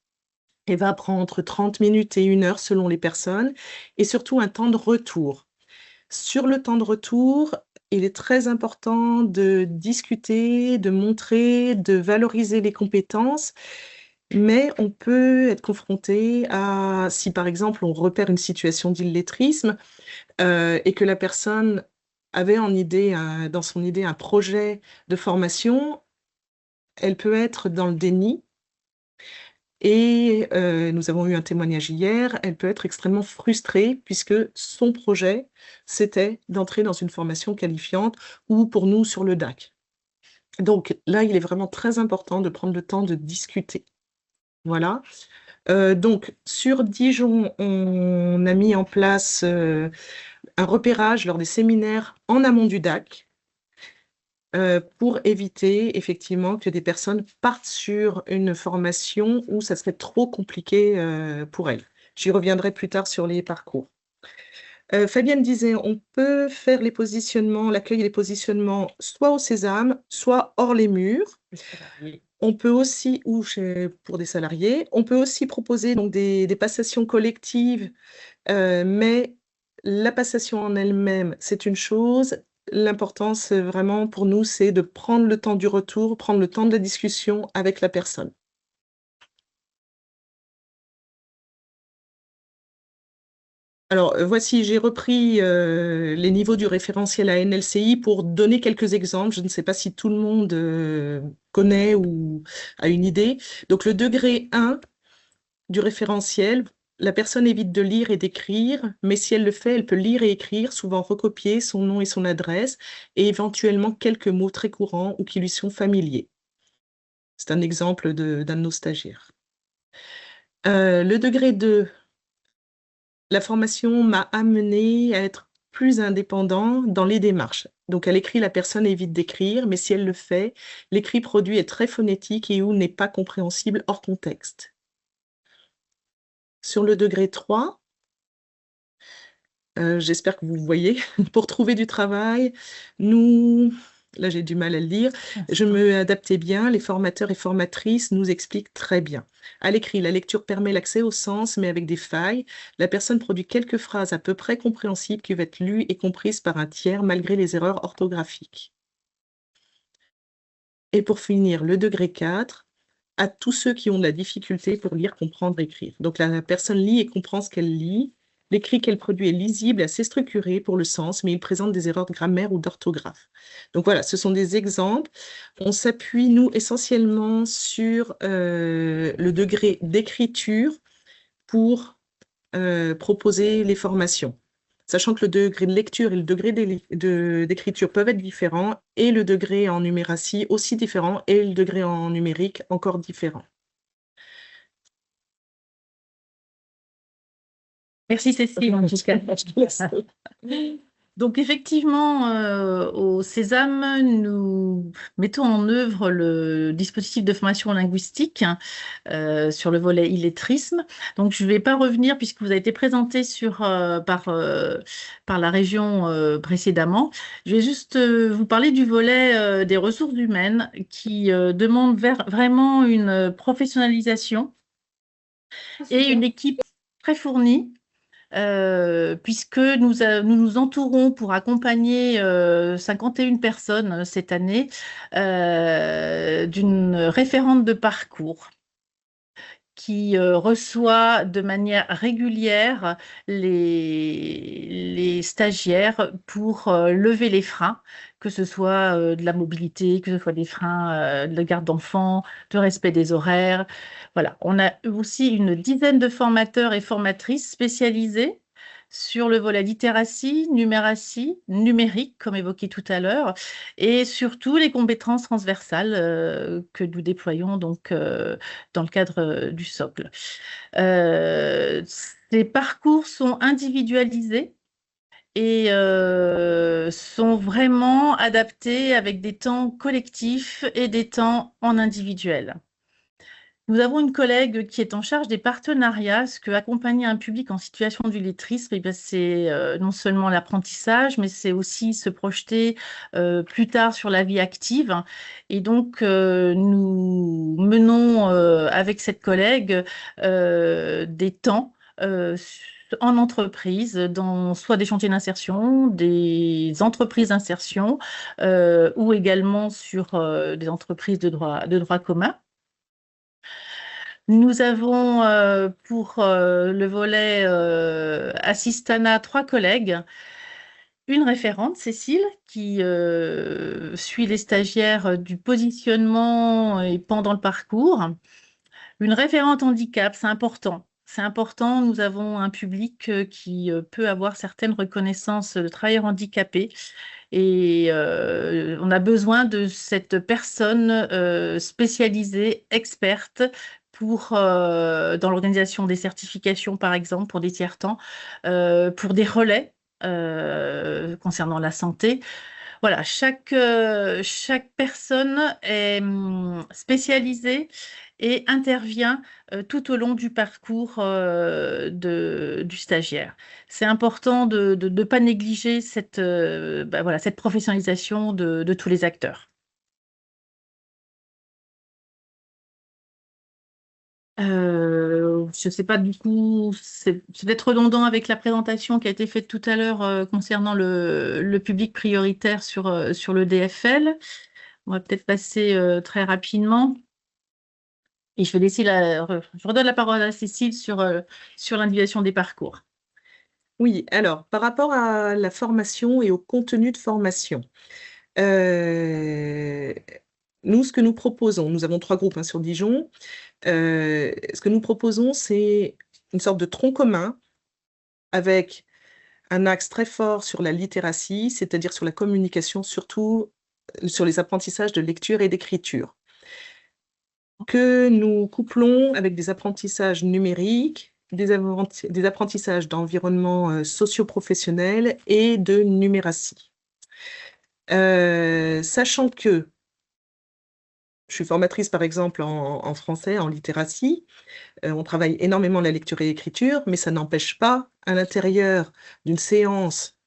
il va prendre entre 30 minutes et 1 heure selon les personnes, et surtout un temps de retour. Sur le temps de retour, il est très important de discuter, de montrer, de valoriser les compétences, mais on peut être confronté à, si par exemple on repère une situation d'illettrisme et que la personne avait dans son idée un projet de formation, elle peut être dans le déni. Et nous avons eu un témoignage hier, elle peut être extrêmement frustrée puisque son projet, c'était d'entrer dans une formation qualifiante ou pour nous sur le DAC. Donc là, il est vraiment très important de prendre le temps de discuter. Voilà. Donc sur Dijon, on a mis en place un repérage lors des séminaires en amont du DAC. Pour éviter effectivement que des personnes partent sur une formation où ça serait trop compliqué pour elles. J'y reviendrai plus tard sur les parcours. Fabienne disait, on peut faire les positionnements, l'accueil et les positionnements soit au Sésame, soit hors les murs. On peut aussi, pour des salariés, on peut aussi proposer donc, des passations collectives, mais la passation en elle-même, c'est une chose. L'importance, vraiment, pour nous, c'est de prendre le temps du retour, prendre le temps de la discussion avec la personne. Alors, voici, j'ai repris les niveaux du référentiel à NLCI pour donner quelques exemples. Je ne sais pas si tout le monde connaît ou a une idée. Donc, le degré 1 du référentiel, la personne évite de lire et d'écrire, mais si elle le fait, elle peut lire et écrire, souvent recopier son nom et son adresse, et éventuellement quelques mots très courants ou qui lui sont familiers. C'est un exemple d'un de nos stagiaires. Le degré 2, la formation m'a amené à être plus indépendant dans les démarches. Donc, à l'écrit, la personne évite d'écrire, mais si elle le fait, l'écrit produit est très phonétique et ou n'est pas compréhensible hors contexte. Sur le degré 3, j'espère que vous voyez, pour trouver du travail, là j'ai du mal à le lire, je me adaptais bien, les formateurs et formatrices nous expliquent très bien. À l'écrit, la lecture permet l'accès au sens, mais avec des failles. La personne produit quelques phrases à peu près compréhensibles qui vont être lues et comprises par un tiers, malgré les erreurs orthographiques. Et pour finir, le degré 4, à tous ceux qui ont de la difficulté pour lire, comprendre, écrire. Donc la personne lit et comprend ce qu'elle lit. L'écrit qu'elle produit est lisible et assez structuré pour le sens, mais il présente des erreurs de grammaire ou d'orthographe. Donc voilà, ce sont des exemples. On s'appuie, nous, essentiellement sur le degré d'écriture pour proposer les formations. Sachant que le degré de lecture et le degré d'écriture peuvent être différents, et le degré en numératie aussi différent, et le degré en numérique encore différent. Merci Cécile, en tout cas. Donc effectivement, au Sésame, nous mettons en œuvre le dispositif de formation linguistique sur le volet illettrisme. Donc je ne vais pas revenir puisque vous avez été présenté par la région précédemment. Je vais juste vous parler du volet des ressources humaines qui demande vraiment une professionnalisation et une équipe très fournie. Puisque nous nous entourons pour accompagner 51 personnes cette année d'une référente de parcours qui reçoit de manière régulière les stagiaires pour lever les freins, que ce soit de la mobilité, que ce soit des freins de garde d'enfants, de respect des horaires. Voilà, on a aussi une dizaine de formateurs et formatrices spécialisés sur le volet littératie, numératie, numérique, comme évoqué tout à l'heure, et surtout les compétences transversales que nous déployons donc dans le cadre du socle. Ces parcours sont individualisés et sont vraiment adaptés avec des temps collectifs et des temps en individuel. Nous avons une collègue qui est en charge des partenariats, parce que accompagner un public en situation d'illettrisme, c'est non seulement l'apprentissage, mais c'est aussi se projeter plus tard sur la vie active. Et donc, nous menons avec cette collègue des temps en entreprise, dans soit des chantiers d'insertion, des entreprises d'insertion, ou également sur des entreprises de droit commun. Nous avons pour le volet Assistana 3 collègues. Une référente, Cécile, qui suit les stagiaires du positionnement et pendant le parcours. Une référente handicap, c'est important. C'est important, nous avons un public qui peut avoir certaines reconnaissances de travailleurs handicapés et on a besoin de cette personne spécialisée, experte, dans l'organisation des certifications, par exemple, pour des tiers-temps, pour des relais concernant la santé. Voilà, chaque personne est spécialisée et intervient tout au long du parcours du stagiaire. C'est important de ne pas négliger cette professionnalisation de tous les acteurs. Je ne sais pas, du coup, c'est peut-être redondant avec la présentation qui a été faite tout à l'heure concernant le public prioritaire sur le DFL. On va peut-être passer très rapidement. Et je vais laisser je redonne la parole à Cécile sur l'individualisation des parcours. Oui, alors, par rapport à la formation et au contenu de formation, nous, ce que nous proposons, nous avons 3 groupes sur Dijon. Ce que nous proposons, c'est une sorte de tronc commun avec un axe très fort sur la littératie, c'est-à-dire sur la communication, surtout sur les apprentissages de lecture et d'écriture, que nous couplons avec des apprentissages numériques, des apprentissages d'environnement socio-professionnel et de numératie. Sachant que je suis formatrice, par exemple, en français, en littératie. On travaille énormément la lecture et l'écriture, mais ça n'empêche pas, à l'intérieur d'une séance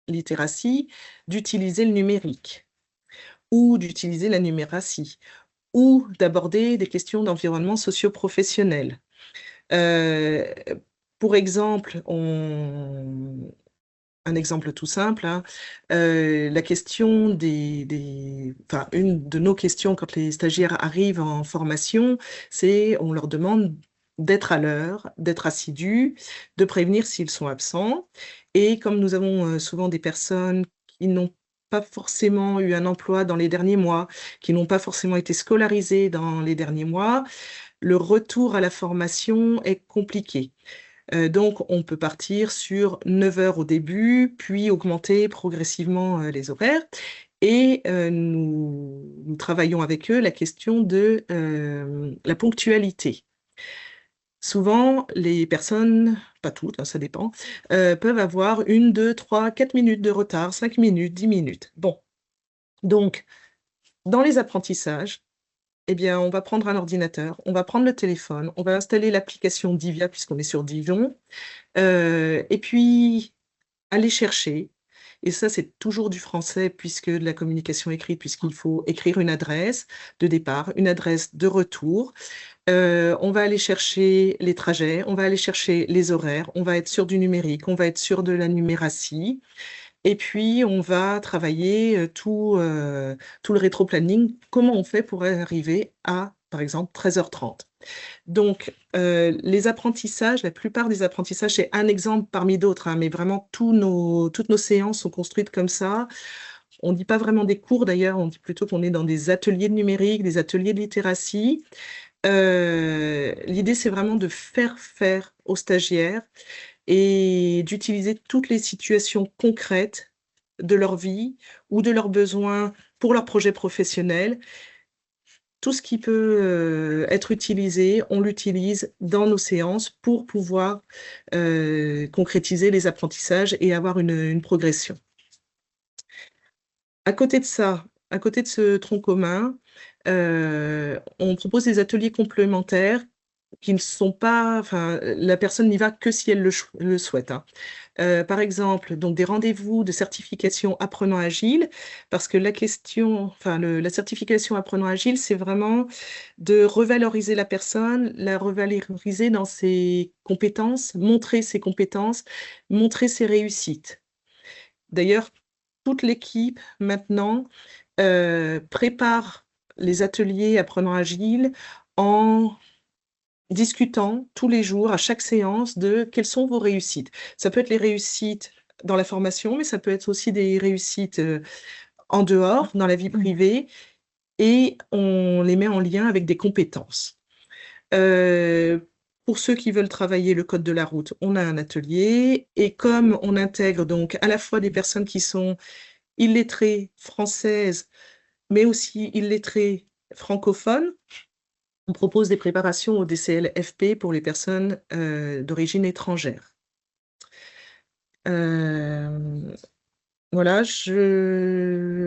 littératie, d'utiliser le numérique ou d'utiliser la numératie ou d'aborder des questions d'environnement socio-professionnel. Pour exemple, un exemple tout simple, la question une de nos questions quand les stagiaires arrivent en formation, c'est on leur demande d'être à l'heure, d'être assidus, de prévenir s'ils sont absents. Et comme nous avons souvent des personnes qui n'ont pas forcément eu un emploi dans les derniers mois, qui n'ont pas forcément été scolarisées dans les derniers mois, le retour à la formation est compliqué. Donc, on peut partir sur 9 heures au début, puis augmenter progressivement les horaires. Et nous travaillons avec eux la question de la ponctualité. Souvent, les personnes, pas toutes, ça dépend, peuvent avoir 1, 2, 3, 4 minutes de retard, 5 minutes, 10 minutes. Bon, donc, dans les apprentissages, eh bien, on va prendre un ordinateur, on va prendre le téléphone, on va installer l'application Divia puisqu'on est sur Dijon, et puis aller chercher. Et ça, c'est toujours du français puisque de la communication écrite, puisqu'il faut écrire une adresse de départ, une adresse de retour. On va aller chercher les trajets, on va aller chercher les horaires, on va être sur du numérique, on va être sur de la numératie. Et puis, on va travailler tout le rétro-planning. Comment on fait pour arriver à, par exemple, 13h30. Donc, les apprentissages, la plupart des apprentissages, c'est un exemple parmi d'autres, mais vraiment toutes nos séances sont construites comme ça. On ne dit pas vraiment des cours d'ailleurs, on dit plutôt qu'on est dans des ateliers de numérique, des ateliers de littératie. L'idée, c'est vraiment de faire aux stagiaires et d'utiliser toutes les situations concrètes de leur vie ou de leurs besoins pour leur projet professionnel. Tout ce qui peut être utilisé, on l'utilise dans nos séances pour pouvoir concrétiser les apprentissages et avoir une progression. À côté de ça, à côté de ce tronc commun, On propose des ateliers complémentaires qui ne sont pas, enfin, la personne n'y va que si elle le souhaite, hein. Par exemple, donc des rendez-vous de certification apprenant agile, parce que la question, enfin, la certification apprenant agile, c'est vraiment de revaloriser la personne, la revaloriser dans ses compétences, montrer ses compétences, montrer ses réussites. D'ailleurs, toute l'équipe maintenant prépare les ateliers apprenant agile en discutant tous les jours, à chaque séance, de quelles sont vos réussites. Ça peut être les réussites dans la formation, mais ça peut être aussi des réussites en dehors, dans la vie privée, et on les met en lien avec des compétences. Pour ceux qui veulent travailler le code de la route, on a un atelier, et comme on intègre donc à la fois des personnes qui sont illettrées françaises, mais aussi illettrées francophones, on propose des préparations au DCL-FP pour les personnes d'origine étrangère. Voilà,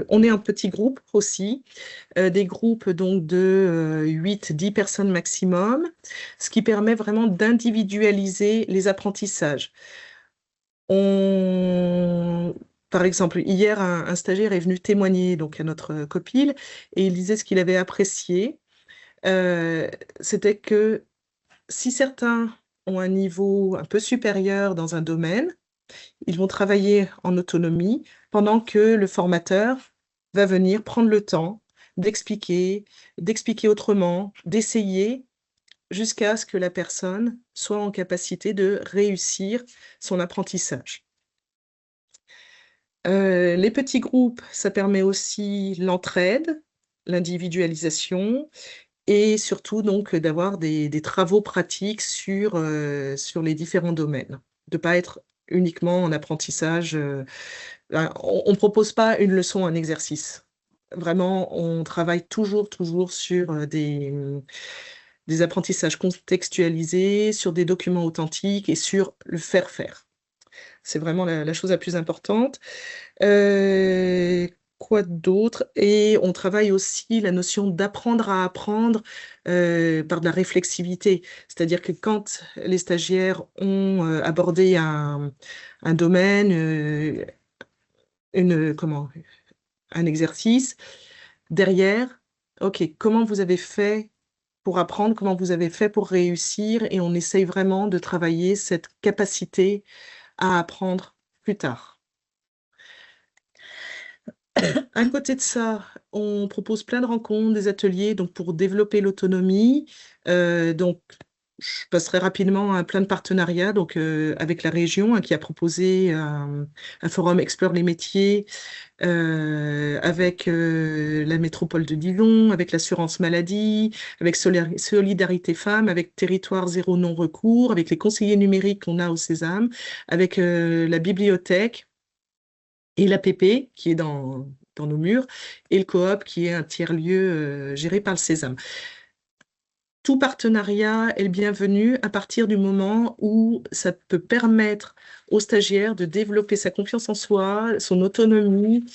on est un petit groupe aussi, des groupes donc de 8-10 personnes maximum, ce qui permet vraiment d'individualiser les apprentissages. Par exemple, hier, un stagiaire est venu témoigner donc, à notre copile et il disait ce qu'il avait apprécié. C'était que si certains ont un niveau un peu supérieur dans un domaine, ils vont travailler en autonomie pendant que le formateur va venir prendre le temps d'expliquer autrement, d'essayer jusqu'à ce que la personne soit en capacité de réussir son apprentissage. Les petits groupes, ça permet aussi l'entraide, l'individualisation et surtout donc d'avoir des travaux pratiques sur les différents domaines, de ne pas être uniquement en apprentissage. On ne propose pas une leçon, un exercice. Vraiment, on travaille toujours sur des apprentissages contextualisés, sur des documents authentiques et sur le faire. C'est vraiment la chose la plus importante. Quoi d'autre? Et on travaille aussi la notion d'apprendre à apprendre par de la réflexivité. C'est-à-dire que quand les stagiaires ont abordé un domaine, un exercice, derrière, OK, comment vous avez fait pour apprendre, comment vous avez fait pour réussir, et on essaye vraiment de travailler cette capacité à apprendre plus tard. À côté de ça, on propose plein de rencontres, des ateliers donc pour développer l'autonomie. Donc, je passerai rapidement à plein de partenariats donc, avec la région qui a proposé un forum Explore les métiers, avec la métropole de Dijon, avec l'assurance maladie, avec Solidarité Femmes, avec Territoire Zéro Non-Recours, avec les conseillers numériques qu'on a au Sésame, avec la bibliothèque et l'APP qui est dans nos murs, et le coop qui est un tiers-lieu géré par le Sésame. Tout partenariat est le bienvenu à partir du moment où ça peut permettre aux stagiaires de développer sa confiance en soi, son autonomie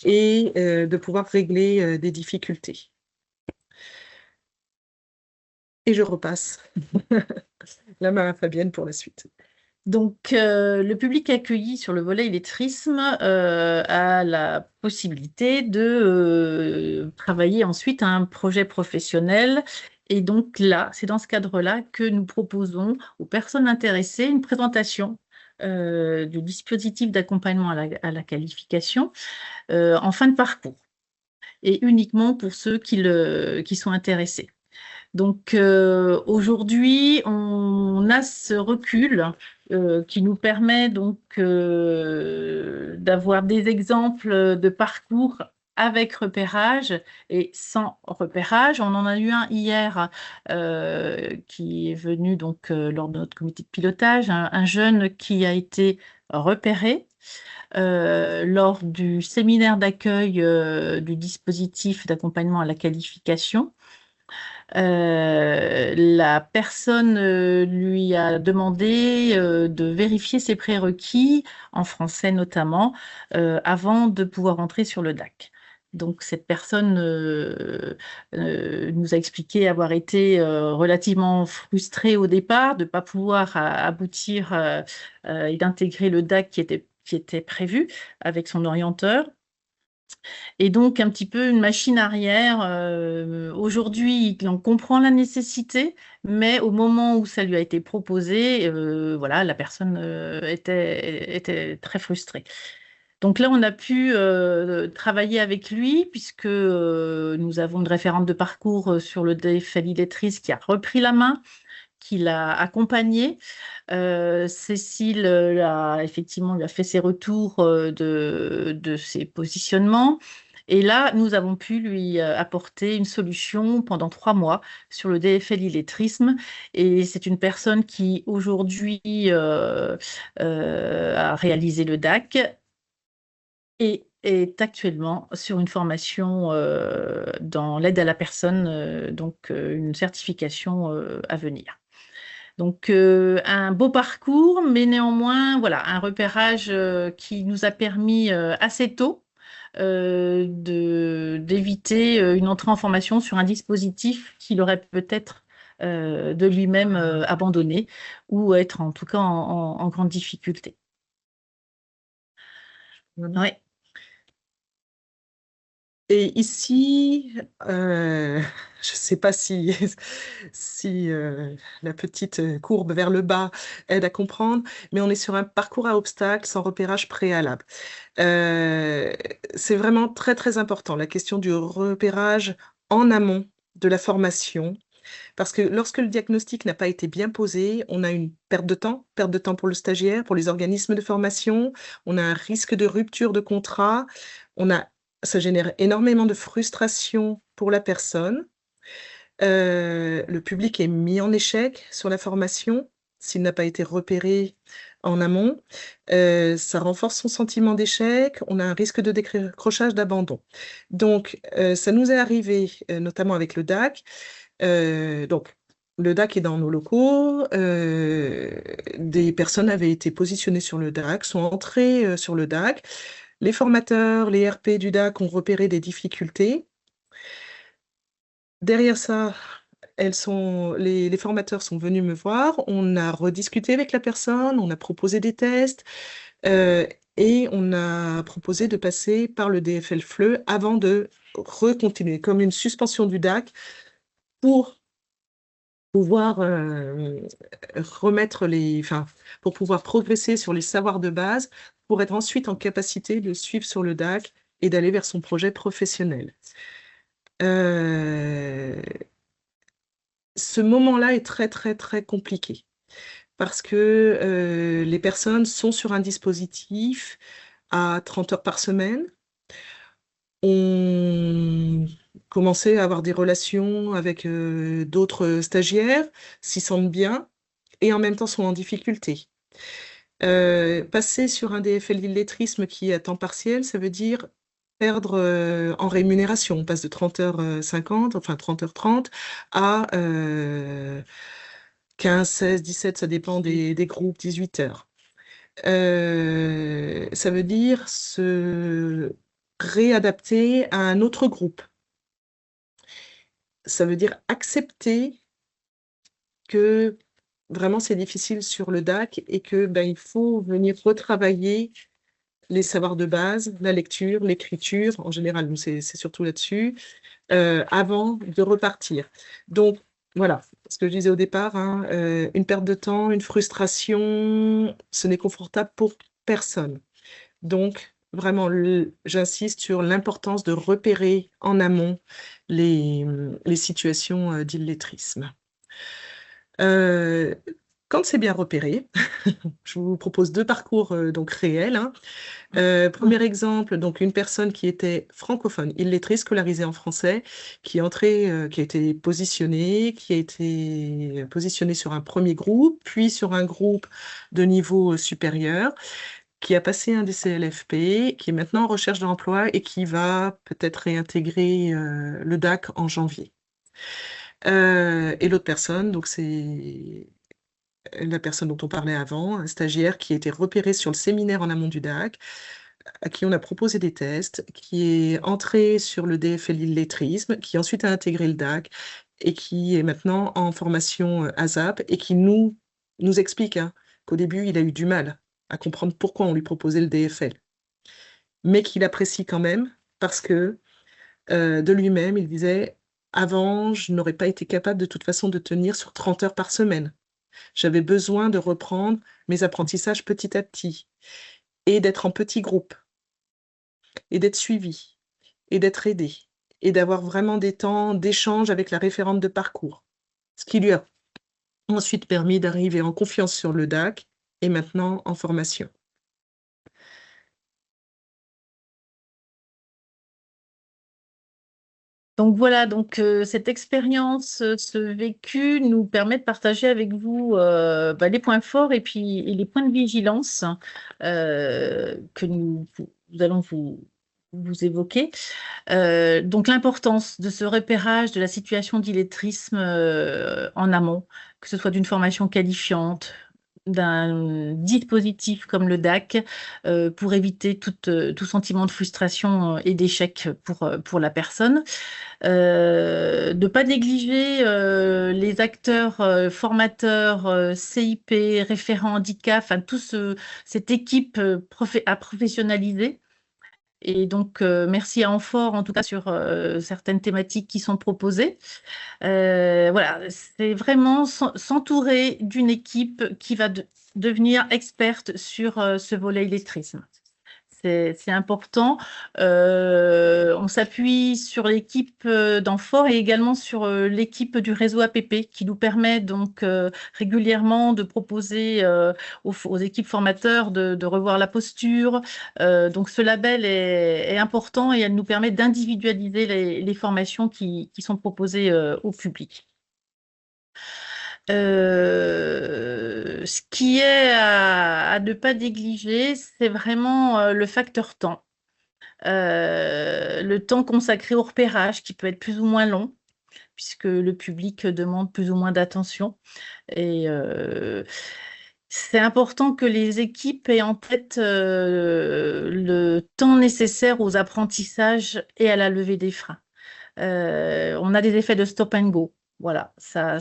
et de pouvoir régler des difficultés. Et je repasse la main à Fabienne pour la suite. Donc, le public accueilli sur le volet illettrisme a la possibilité de travailler ensuite à un projet professionnel. Et donc là, c'est dans ce cadre-là que nous proposons aux personnes intéressées une présentation du dispositif d'accompagnement à la qualification en fin de parcours, et uniquement pour ceux qui sont intéressés. Donc aujourd'hui, on a ce recul qui nous permet donc d'avoir des exemples de parcours avec repérage et sans repérage. On en a eu un hier qui est venu donc lors de notre comité de pilotage, un jeune qui a été repéré lors du séminaire d'accueil du dispositif d'accompagnement à la qualification. La personne lui a demandé de vérifier ses prérequis, en français notamment, avant de pouvoir entrer sur le DAC. Donc, cette personne nous a expliqué avoir été relativement frustrée au départ de ne pas pouvoir aboutir et d'intégrer le DAC qui était prévu avec son orienteur. Et donc, un petit peu une machine arrière. Aujourd'hui, il en comprend la nécessité, mais au moment où ça lui a été proposé, voilà, la personne était très frustrée. Donc là, on a pu travailler avec lui puisque nous avons une référente de parcours sur le DFL Illettriste qui a repris la main, qui l'a accompagné. Cécile effectivement lui a fait ses retours de ses positionnements. Et là, nous avons pu lui apporter une solution pendant 3 mois sur le DFL illettrisme. Et c'est une personne qui aujourd'hui a réalisé le DAC et est actuellement sur une formation dans l'aide à la personne, donc une certification à venir. Donc, un beau parcours, mais néanmoins, voilà, un repérage qui nous a permis assez tôt d'éviter une entrée en formation sur un dispositif qu'il aurait peut-être de lui-même abandonné ou être en tout cas en grande difficulté. Ouais. Et ici, je ne sais pas si la petite courbe vers le bas aide à comprendre, mais on est sur un parcours à obstacles sans repérage préalable. C'est vraiment très, très important, la question du repérage en amont de la formation, parce que lorsque le diagnostic n'a pas été bien posé, on a une perte de temps pour le stagiaire, pour les organismes de formation, on a un risque de rupture de contrat, ça génère énormément de frustration pour la personne. Le public est mis en échec sur la formation s'il n'a pas été repéré en amont. Ça renforce son sentiment d'échec. On a un risque de décrochage, d'abandon. Donc, ça nous est arrivé, notamment avec le DAC. Donc, le DAC est dans nos locaux. Des personnes avaient été positionnées sur le DAC, sont entrées sur le DAC. Les formateurs, les RP du DAC ont repéré des difficultés. Derrière ça, les formateurs sont venus me voir, on a rediscuté avec la personne, on a proposé des tests et on a proposé de passer par le DFL FLE avant de recontinuer, comme une suspension du DAC pour pouvoir pour pouvoir progresser sur les savoirs de base, pour être ensuite en capacité de suivre sur le DAC et d'aller vers son projet professionnel. Ce moment-là est très, très, très compliqué parce que les personnes sont sur un dispositif à 30 heures par semaine. On commençait à avoir des relations avec d'autres stagiaires, s'y sentent bien et en même temps sont en difficulté. Passer sur un DFL illettrisme qui est à temps partiel, ça veut dire perdre en rémunération. On passe de 30h50, enfin 30h30, à 15, 16, 17, ça dépend des groupes, 18 heures. Ça veut dire se réadapter à un autre groupe. Ça veut dire accepter que vraiment c'est difficile sur le DAC et que il faut venir retravailler les savoirs de base, la lecture, l'écriture, en général, nous c'est surtout là-dessus, avant de repartir. Donc voilà, ce que je disais au départ, hein, une perte de temps, une frustration, ce n'est confortable pour personne. Donc vraiment, j'insiste sur l'importance de repérer en amont les situations d'illettrisme. Quand c'est bien repéré, je vous propose 2 parcours donc réels, hein. Premier exemple, donc une personne qui était francophone, illettrée, scolarisée en français, qui est entrée, qui a été positionnée sur un premier groupe, puis sur un groupe de niveau supérieur, qui a passé un DCLFP, qui est maintenant en recherche d'emploi et qui va peut-être réintégrer le DAC en janvier. Et l'autre personne, donc c'est la personne dont on parlait avant, un stagiaire qui a été repéré sur le séminaire en amont du DAC, à qui on a proposé des tests, qui est entré sur le DFL illettrisme, qui ensuite a intégré le DAC et qui est maintenant en formation ASAP et qui nous explique qu'au début, il a eu du mal à comprendre pourquoi on lui proposait le DFL, mais qu'il apprécie quand même parce que de lui-même, il disait, avant, je n'aurais pas été capable de toute façon de tenir sur 30 heures par semaine. J'avais besoin de reprendre mes apprentissages petit à petit et d'être en petits groupes et d'être suivi et d'être aidé et d'avoir vraiment des temps d'échange avec la référente de parcours, ce qui lui a ensuite permis d'arriver en confiance sur le DAC et maintenant en formation. Donc voilà, donc cette expérience, ce vécu nous permet de partager avec vous les points forts et puis les points de vigilance que nous allons vous évoquer. Donc l'importance de ce repérage de la situation d'illettrisme en amont, que ce soit d'une formation qualifiante, d'un dispositif comme le DAC, pour éviter tout sentiment de frustration et d'échec pour la personne. De ne pas négliger les acteurs formateurs, CIP, référents handicap, enfin cette équipe à professionnaliser. Et donc, merci à Amphore, en tout cas, sur certaines thématiques qui sont proposées. Voilà, c'est vraiment s'entourer d'une équipe qui va devenir experte sur ce volet illettrisme. C'est important. On s'appuie sur l'équipe d'Amphore et également sur l'équipe du réseau APP qui nous permet donc régulièrement de proposer aux équipes formateurs de revoir la posture. Donc ce label est important et elle nous permet d'individualiser les formations qui sont proposées au public. Ce qui est à ne pas négliger, c'est vraiment le facteur temps. Le temps consacré au repérage qui peut être plus ou moins long, puisque le public demande plus ou moins d'attention. Et c'est important que les équipes aient en tête le temps nécessaire aux apprentissages et à la levée des freins. On a des effets de stop and go. Voilà, ça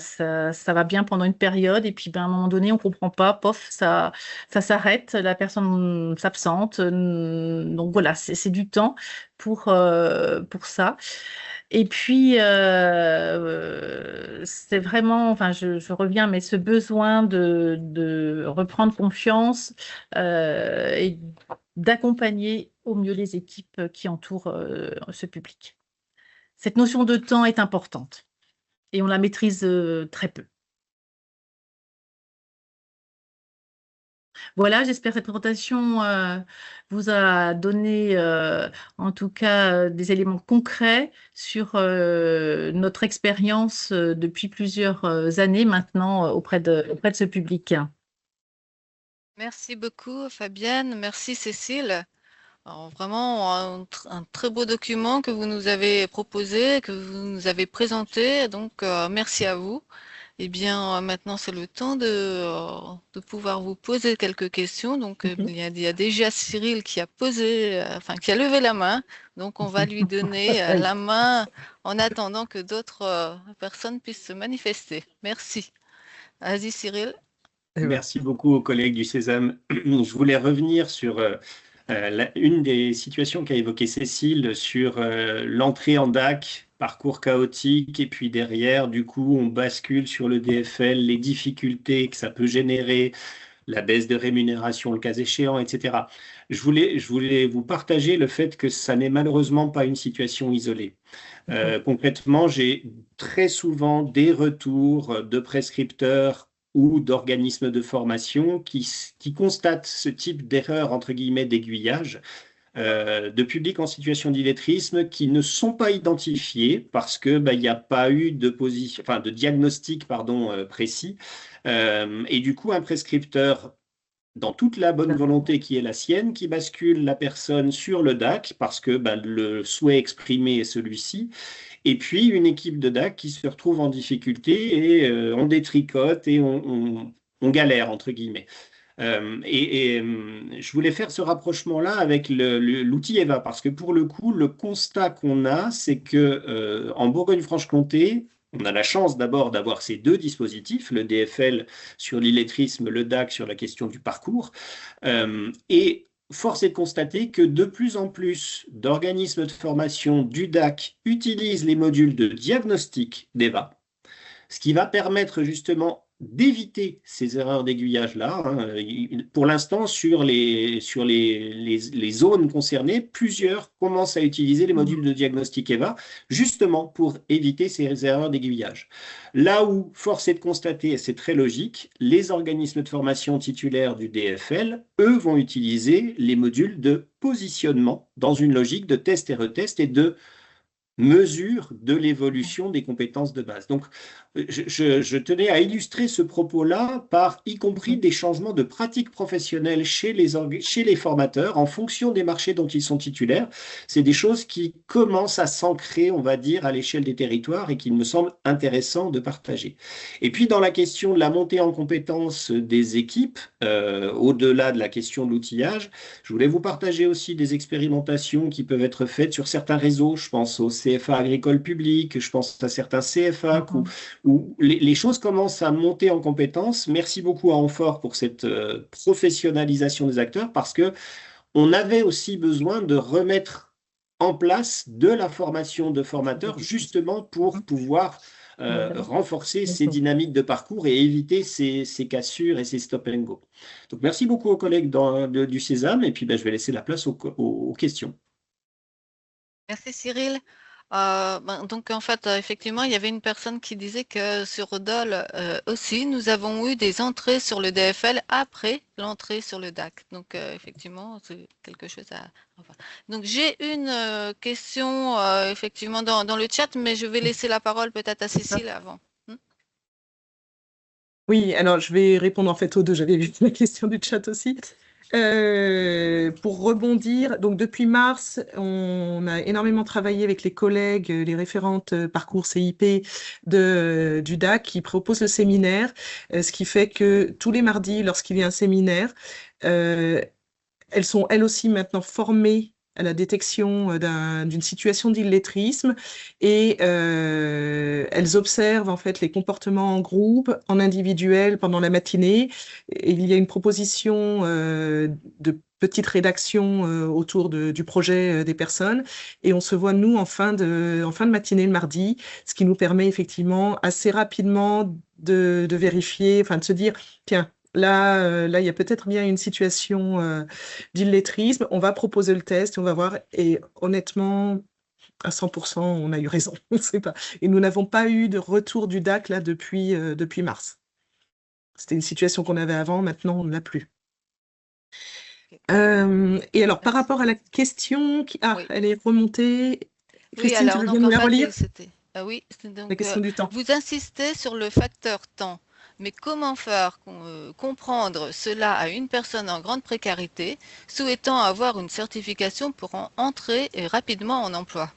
va bien pendant une période et puis à un moment donné, on ne comprend pas, pof, ça s'arrête, la personne s'absente. Donc voilà, c'est du temps pour ça. Et puis, c'est vraiment, enfin, je reviens, mais ce besoin de reprendre confiance et d'accompagner au mieux les équipes qui entourent ce public. Cette notion de temps est importante et on la maîtrise très peu. Voilà, j'espère que cette présentation vous a donné en tout cas des éléments concrets sur notre expérience depuis plusieurs années maintenant auprès de ce public. Merci beaucoup, Fabienne. Merci, Cécile. Alors, vraiment un très beau document que vous nous avez proposé, que vous nous avez présenté. Donc, merci à vous. Eh bien, maintenant, c'est le temps de pouvoir vous poser quelques questions. Donc, il y a déjà Cyril qui a qui a levé la main. Donc, on va lui donner la main en attendant que d'autres personnes puissent se manifester. Merci. Vas-y, Cyril. Merci beaucoup aux collègues du Sésame. Je voulais revenir sur une des situations qu'a évoquée Cécile sur l'entrée en DAC, parcours chaotique, et puis derrière, du coup, on bascule sur le DFL, les difficultés que ça peut générer, la baisse de rémunération, le cas échéant, etc. Je voulais vous partager le fait que ça n'est malheureusement pas une situation isolée. Concrètement, j'ai très souvent des retours de prescripteurs ou d'organismes de formation qui constatent ce type d'erreur, entre guillemets, d'aiguillage, de publics en situation d'illettrisme qui ne sont pas identifiés parce que il n'y a pas eu de diagnostic précis. Et du coup, un prescripteur, dans toute la bonne volonté qui est la sienne, qui bascule la personne sur le DAC parce que le souhait exprimé est celui-ci. Et puis, une équipe de DAC qui se retrouve en difficulté et on détricote et on galère, entre guillemets. Je voulais faire ce rapprochement-là avec l'outil EVA, parce que pour le coup, le constat qu'on a, c'est que en Bourgogne-Franche-Comté, on a la chance d'abord d'avoir ces deux dispositifs, le DFL sur l'illettrisme, le DAC sur la question du parcours. Et force est de constater que de plus en plus d'organismes de formation du DAC utilisent les modules de diagnostic d'EVA, ce qui va permettre justement d'éviter ces erreurs d'aiguillage-là. Pour l'instant, sur les zones concernées, plusieurs commencent à utiliser les modules de diagnostic EVA, justement pour éviter ces erreurs d'aiguillage. Là où, force est de constater, et c'est très logique, les organismes de formation titulaires du DFL, eux, vont utiliser les modules de positionnement dans une logique de test et retest et de mesure de l'évolution des compétences de base. Donc, je tenais à illustrer ce propos-là par y compris des changements de pratiques professionnelles chez les formateurs en fonction des marchés dont ils sont titulaires. C'est des choses qui commencent à s'ancrer, on va dire, à l'échelle des territoires et qu'il me semble intéressant de partager. Et puis, dans la question de la montée en compétences des équipes, au-delà de la question de l'outillage, je voulais vous partager aussi des expérimentations qui peuvent être faites sur certains réseaux. Je pense au CFA agricole public, je pense à certains CFA où les choses commencent à monter en compétences. Merci beaucoup à Amphore pour cette professionnalisation des acteurs, parce que on avait aussi besoin de remettre en place de la formation de formateurs, justement pour pouvoir renforcer ces dynamiques de parcours et éviter ces cassures et ces stop and go. Donc, merci beaucoup aux collègues du Sésame, et puis je vais laisser la place aux questions. Merci Cyril. Donc en fait, effectivement, il y avait une personne qui disait que sur Rodol aussi, nous avons eu des entrées sur le DFL après l'entrée sur le DAC. Donc effectivement, c'est quelque chose à revoir. Donc j'ai une question effectivement dans le chat, mais je vais laisser la parole peut-être à Cécile avant. Oui, alors je vais répondre en fait aux deux. J'avais vu la question du chat aussi. Pour rebondir, donc depuis mars, on a énormément travaillé avec les collègues, les référentes parcours CIP du DAC qui proposent le séminaire, ce qui fait que tous les mardis, lorsqu'il y a un séminaire, elles sont elles aussi maintenant formées à la détection d'une situation d'illettrisme et elles observent en fait les comportements en groupe, en individuel pendant la matinée. Et il y a une proposition de petite rédaction autour du projet des personnes et on se voit nous en fin de matinée le mardi, ce qui nous permet effectivement assez rapidement de vérifier, enfin de se dire tiens, là, il y a peut-être bien une situation d'illettrisme. On va proposer le test, on va voir. Et honnêtement, à 100%, on a eu raison. On sait pas. Et nous n'avons pas eu de retour du DAC là depuis mars. C'était une situation qu'on avait avant, maintenant on ne l'a plus. Et alors, par rapport à la question, elle est remontée. Christine, oui, alors, tu veux bien nous la relire? Oui, donc, la question du temps. Vous insistez sur le facteur temps. Mais comment faire comprendre cela à une personne en grande précarité souhaitant avoir une certification pour entrer rapidement en emploi?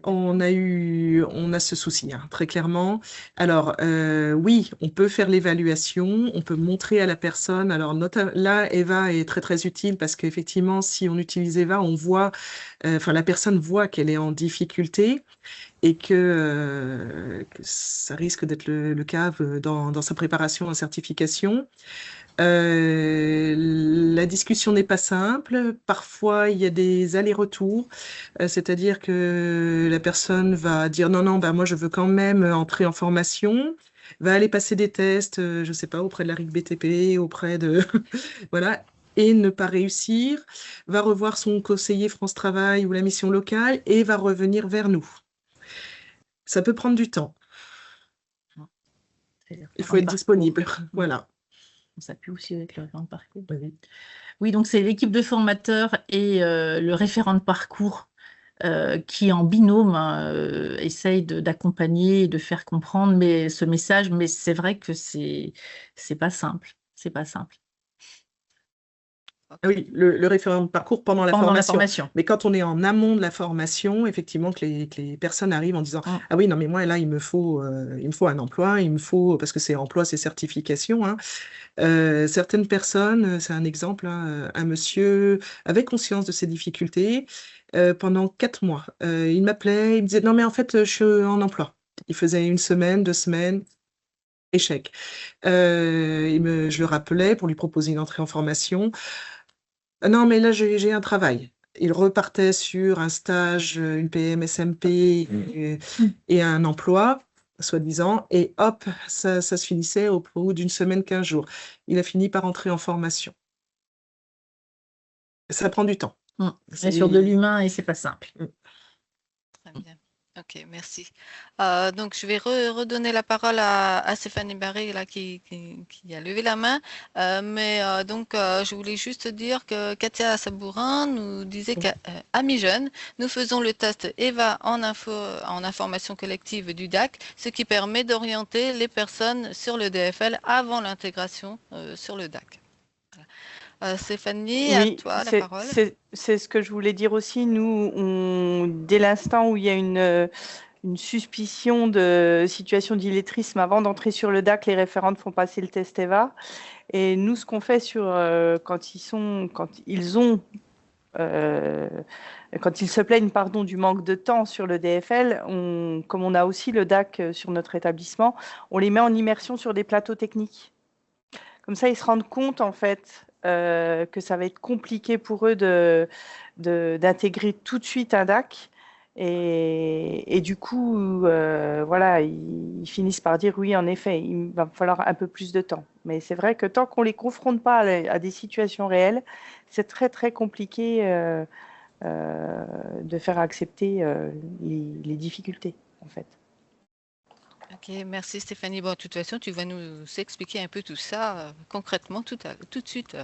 On a ce souci, hein, très clairement. Alors, oui, on peut faire l'évaluation, on peut montrer à la personne. Alors, là, Eva est très, très utile parce qu'effectivement, si on utilise Eva, on voit, la personne voit qu'elle est en difficulté et que ça risque d'être le cas dans sa préparation en certification. La discussion n'est pas simple. Parfois, il y a des allers-retours, c'est-à-dire que la personne va dire non, moi je veux quand même entrer en formation, va aller passer des tests, je sais pas, auprès de la RIC BTP, auprès de voilà, et ne pas réussir, va revoir son conseiller France Travail ou la mission locale et va revenir vers nous. Ça peut prendre du temps. Il faut être disponible. Voilà. On s'appuie aussi avec le référent de parcours. Oui, donc c'est l'équipe de formateurs et le référent de parcours qui, en binôme, essaye d'accompagner et de faire comprendre ce message. Mais c'est vrai que c'est pas simple. C'est pas simple. Ah oui, le référent de parcours pendant la pendant la formation. formation. Mais quand on est en amont de la formation, effectivement, que les personnes arrivent en disant Ah oui, non, mais moi, là, il me faut un emploi, parce que c'est emploi, c'est certification. Hein. Certaines personnes, c'est un exemple, hein, un monsieur avait conscience de ses difficultés pendant 4 mois. Il m'appelait, il me disait Non, mais en fait, je suis en emploi. Il faisait 1 semaine, 2 semaines, échec. Je le rappelais pour lui proposer une entrée en formation. Non, mais là, j'ai un travail. Il repartait sur un stage, une PM, SMP et un emploi, soi-disant, et hop, ça se finissait au bout d'une semaine, 15 jours. Il a fini par entrer en formation. Ça prend du temps. C'est sur de l'humain et c'est pas simple. Très bien. Ok, merci. Donc, je vais redonner la parole à Stéphanie Barré, là, qui a levé la main. Je voulais juste dire que Katia Sabourin nous disait qu'à Mi-Jeune, nous faisons le test EVA en information collective du DAC, ce qui permet d'orienter les personnes sur le DFL avant l'intégration sur le DAC. Stéphanie, à toi la parole. C'est ce que je voulais dire aussi. Nous, dès l'instant où il y a une suspicion de situation d'illettrisme, avant d'entrer sur le DAC, les référentes font passer le test EVA. Et nous, ce qu'on fait quand ils se plaignent du manque de temps sur le DFL, comme on a aussi le DAC sur notre établissement, on les met en immersion sur des plateaux techniques. Comme ça, ils se rendent compte en fait que ça va être compliqué pour eux d'intégrer tout de suite un DAC. Et du coup, voilà, ils finissent par dire oui, en effet, il va falloir un peu plus de temps. Mais c'est vrai que tant qu'on ne les confronte pas à des situations réelles, c'est très, très compliqué de faire accepter les difficultés, en fait. Ok, merci Stéphanie. Bon, de toute façon, tu vas nous expliquer un peu tout ça concrètement tout de suite.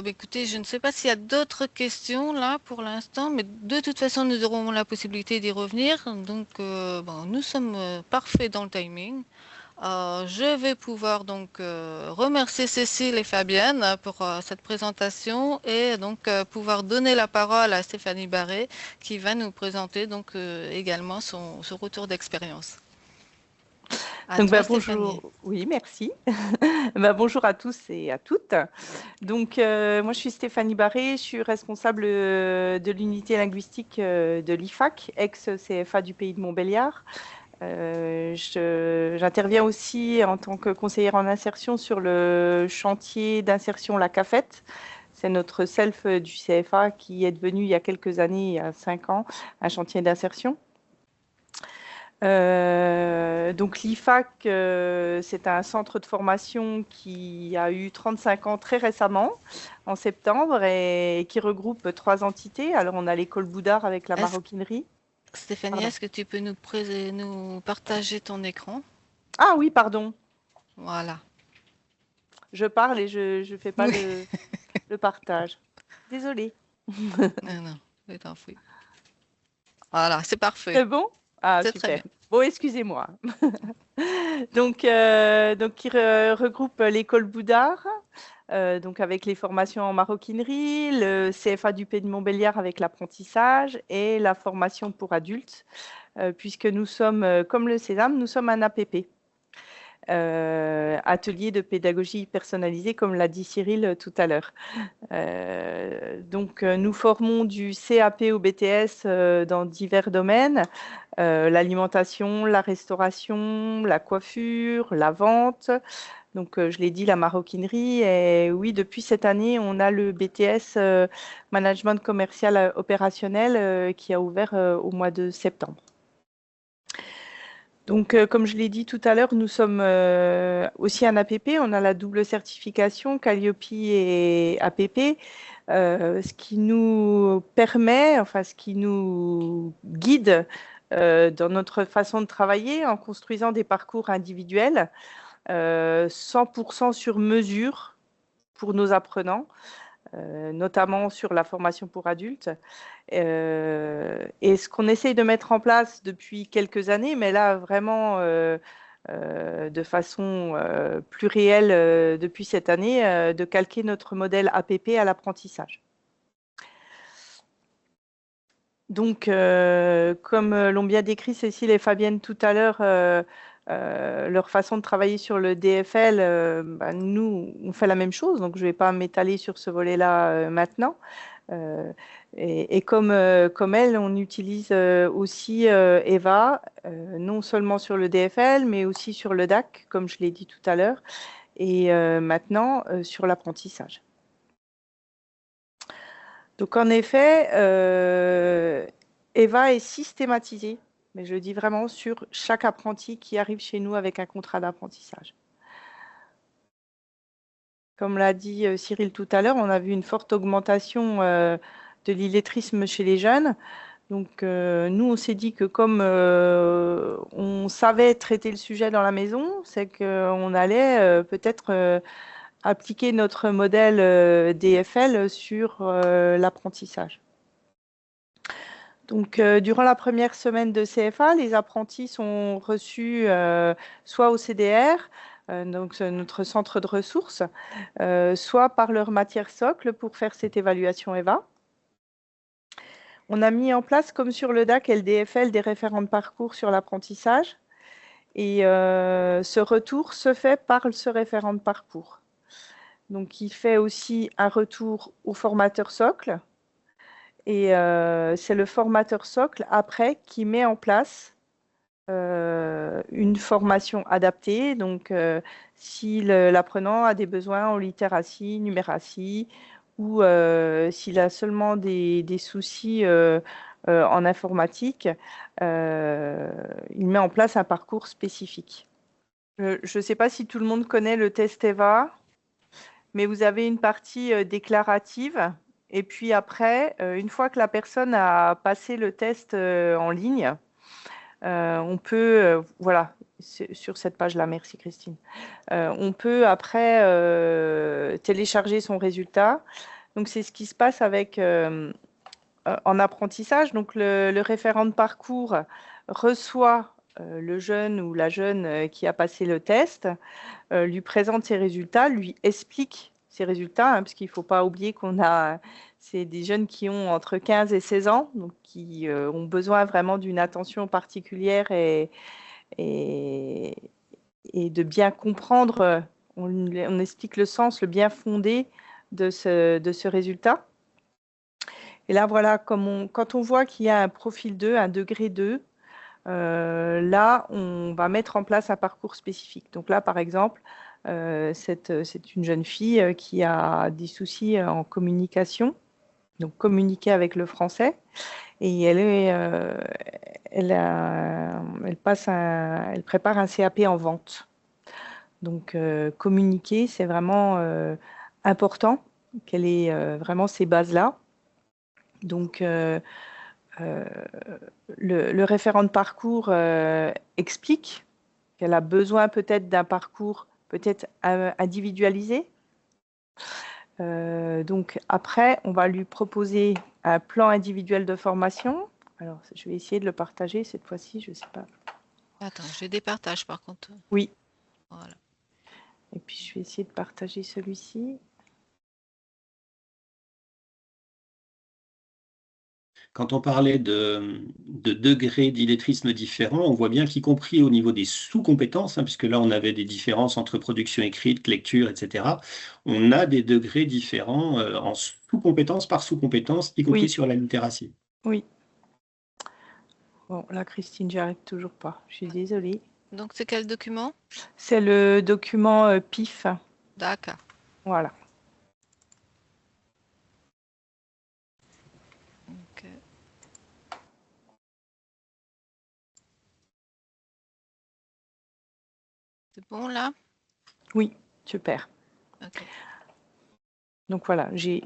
Écoutez, je ne sais pas s'il y a d'autres questions là pour l'instant, mais de toute façon, nous aurons la possibilité d'y revenir. Donc, nous sommes parfaits dans le timing. Je vais pouvoir donc remercier Cécile et Fabienne pour cette présentation et donc pouvoir donner la parole à Stéphanie Barré qui va nous présenter donc également son retour d'expérience. Donc, bonjour. Oui, merci. Bonjour à tous et à toutes. Donc, moi, je suis Stéphanie Barré, je suis responsable de l'unité linguistique de l'IFAC, ex-CFA du Pays de Montbéliard. J'interviens aussi en tant que conseillère en insertion sur le chantier d'insertion La Cafette. C'est notre self du CFA qui est devenu il y a quelques années, il y a 5 ans, un chantier d'insertion. Donc l'IFAC, c'est un centre de formation qui a eu 35 ans très récemment, en septembre, et qui regroupe 3 entités. Alors on a l'école Boudard avec la maroquinerie. Stéphanie, est-ce que tu peux nous partager ton écran? Ah oui, pardon. Voilà. Je parle et je ne fais pas le partage. Désolée. Non, je t'en prie. Voilà, c'est parfait. C'est bon? Ah, super. Très bien. Bon, excusez-moi. donc, qui regroupe l'école Boudard, donc avec les formations en maroquinerie, le CFA du Pays de Montbéliard avec l'apprentissage et la formation pour adultes, puisque nous sommes, comme le Sésame, nous sommes un APP. Atelier de pédagogie personnalisée, comme l'a dit Cyril tout à l'heure. Nous formons du CAP au BTS dans divers domaines, l'alimentation, la restauration, la coiffure, la vente. Donc, je l'ai dit, la maroquinerie. Et oui, depuis cette année, on a le BTS Management commercial opérationnel qui a ouvert au mois de septembre. Donc, comme je l'ai dit tout à l'heure, nous sommes aussi un APP. On a la double certification Calliope et APP, ce qui nous permet, ce qui nous guide dans notre façon de travailler en construisant des parcours individuels 100% sur mesure pour nos apprenants, notamment sur la formation pour adultes. Et ce qu'on essaye de mettre en place depuis quelques années, mais là vraiment de façon plus réelle depuis cette année, de calquer notre modèle APP à l'apprentissage. Donc, comme l'ont bien décrit Cécile et Fabienne tout à l'heure, leur façon de travailler sur le DFL, nous, on fait la même chose, donc je ne vais pas m'étaler sur ce volet-là maintenant. Et comme elle, on utilise aussi EVA, non seulement sur le DFL, mais aussi sur le DAC, comme je l'ai dit tout à l'heure, et maintenant sur l'apprentissage. Donc en effet, EVA est systématisé, mais je le dis vraiment sur chaque apprenti qui arrive chez nous avec un contrat d'apprentissage. Comme l'a dit Cyril tout à l'heure, on a vu une forte augmentation de l'illettrisme chez les jeunes. Donc nous, on s'est dit que comme on savait traiter le sujet dans la maison, c'est qu'on allait peut-être appliquer notre modèle DFL sur l'apprentissage. Donc, durant la première semaine de CFA, les apprentis sont reçus soit au CDR, donc notre centre de ressources, soit par leur matière socle pour faire cette évaluation EVA. On a mis en place, comme sur le DAC et le DFL, des référents de parcours sur l'apprentissage. Et ce retour se fait par ce référent de parcours. Donc, il fait aussi un retour au formateur socle. Et c'est le formateur socle, après, qui met en place une formation adaptée. Donc, si l'apprenant a des besoins en littératie, numératie, ou s'il a seulement des soucis en informatique, il met en place un parcours spécifique. Je ne sais pas si tout le monde connaît le test EVA, mais vous avez une partie déclarative. Et puis après, une fois que la personne a passé le test en ligne, on peut, voilà, sur cette page-là, merci Christine, on peut après télécharger son résultat. Donc c'est ce qui se passe avec en apprentissage. Donc le référent de parcours reçoit le jeune ou la jeune qui a passé le test, lui présente ses résultats, lui explique ses résultats, hein, parce qu'il ne faut pas oublier qu'on a, c'est des jeunes qui ont entre 15 et 16 ans, donc qui ont besoin vraiment d'une attention particulière et de bien comprendre, on explique le sens, le bien fondé de ce résultat. Et là, voilà, quand on voit qu'il y a un profil 2, un degré 2, là, on va mettre en place un parcours spécifique. Donc là, par exemple, c'est une jeune fille qui a des soucis en communication, donc communiquer avec le français, et elle prépare un CAP en vente. Donc communiquer, c'est vraiment important qu'elle ait vraiment ces bases-là. Donc le référent de parcours explique qu'elle a besoin peut-être d'un parcours peut-être individualisé. Donc après, on va lui proposer un plan individuel de formation. Alors, je vais essayer de le partager cette fois-ci, je ne sais pas. Attends, je départage par contre. Oui. Voilà. Et puis, je vais essayer de partager celui-ci. Quand on parlait de degrés d'illettrisme différents, on voit bien qu'y compris au niveau des sous-compétences, hein, puisque là on avait des différences entre production écrite, lecture, etc., on a des degrés différents en sous-compétences par sous-compétences, y compris sur la littératie. Oui. Bon, là, Christine, j'y arrive toujours pas. Je suis désolée. Donc, c'est quel document? C'est le document PIF. D'accord. Voilà. Ok. C'est bon, là? Oui, super. Okay. Donc voilà, j'ai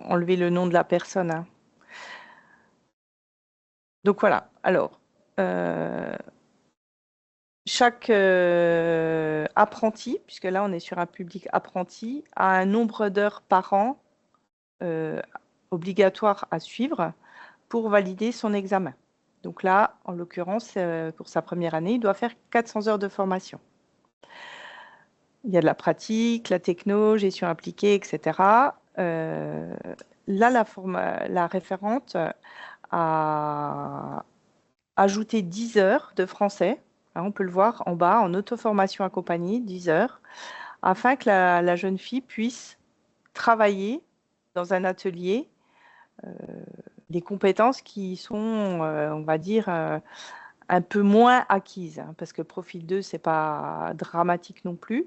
enlevé le nom de la personne. Hein. Donc voilà, alors, chaque apprenti, puisque là on est sur un public apprenti, a un nombre d'heures par an obligatoire à suivre pour valider son examen. Donc là, en l'occurrence, pour sa première année, il doit faire 400 heures de formation. Il y a de la pratique, la techno, gestion appliquée, etc. Là, la référente a ajouté 10 heures de français. Hein, on peut le voir en bas, en auto-formation accompagnée, 10 heures, afin que la jeune fille puisse travailler dans un atelier des compétences qui sont, on va dire, un peu moins acquises, hein, parce que profil 2, ce n'est pas dramatique non plus.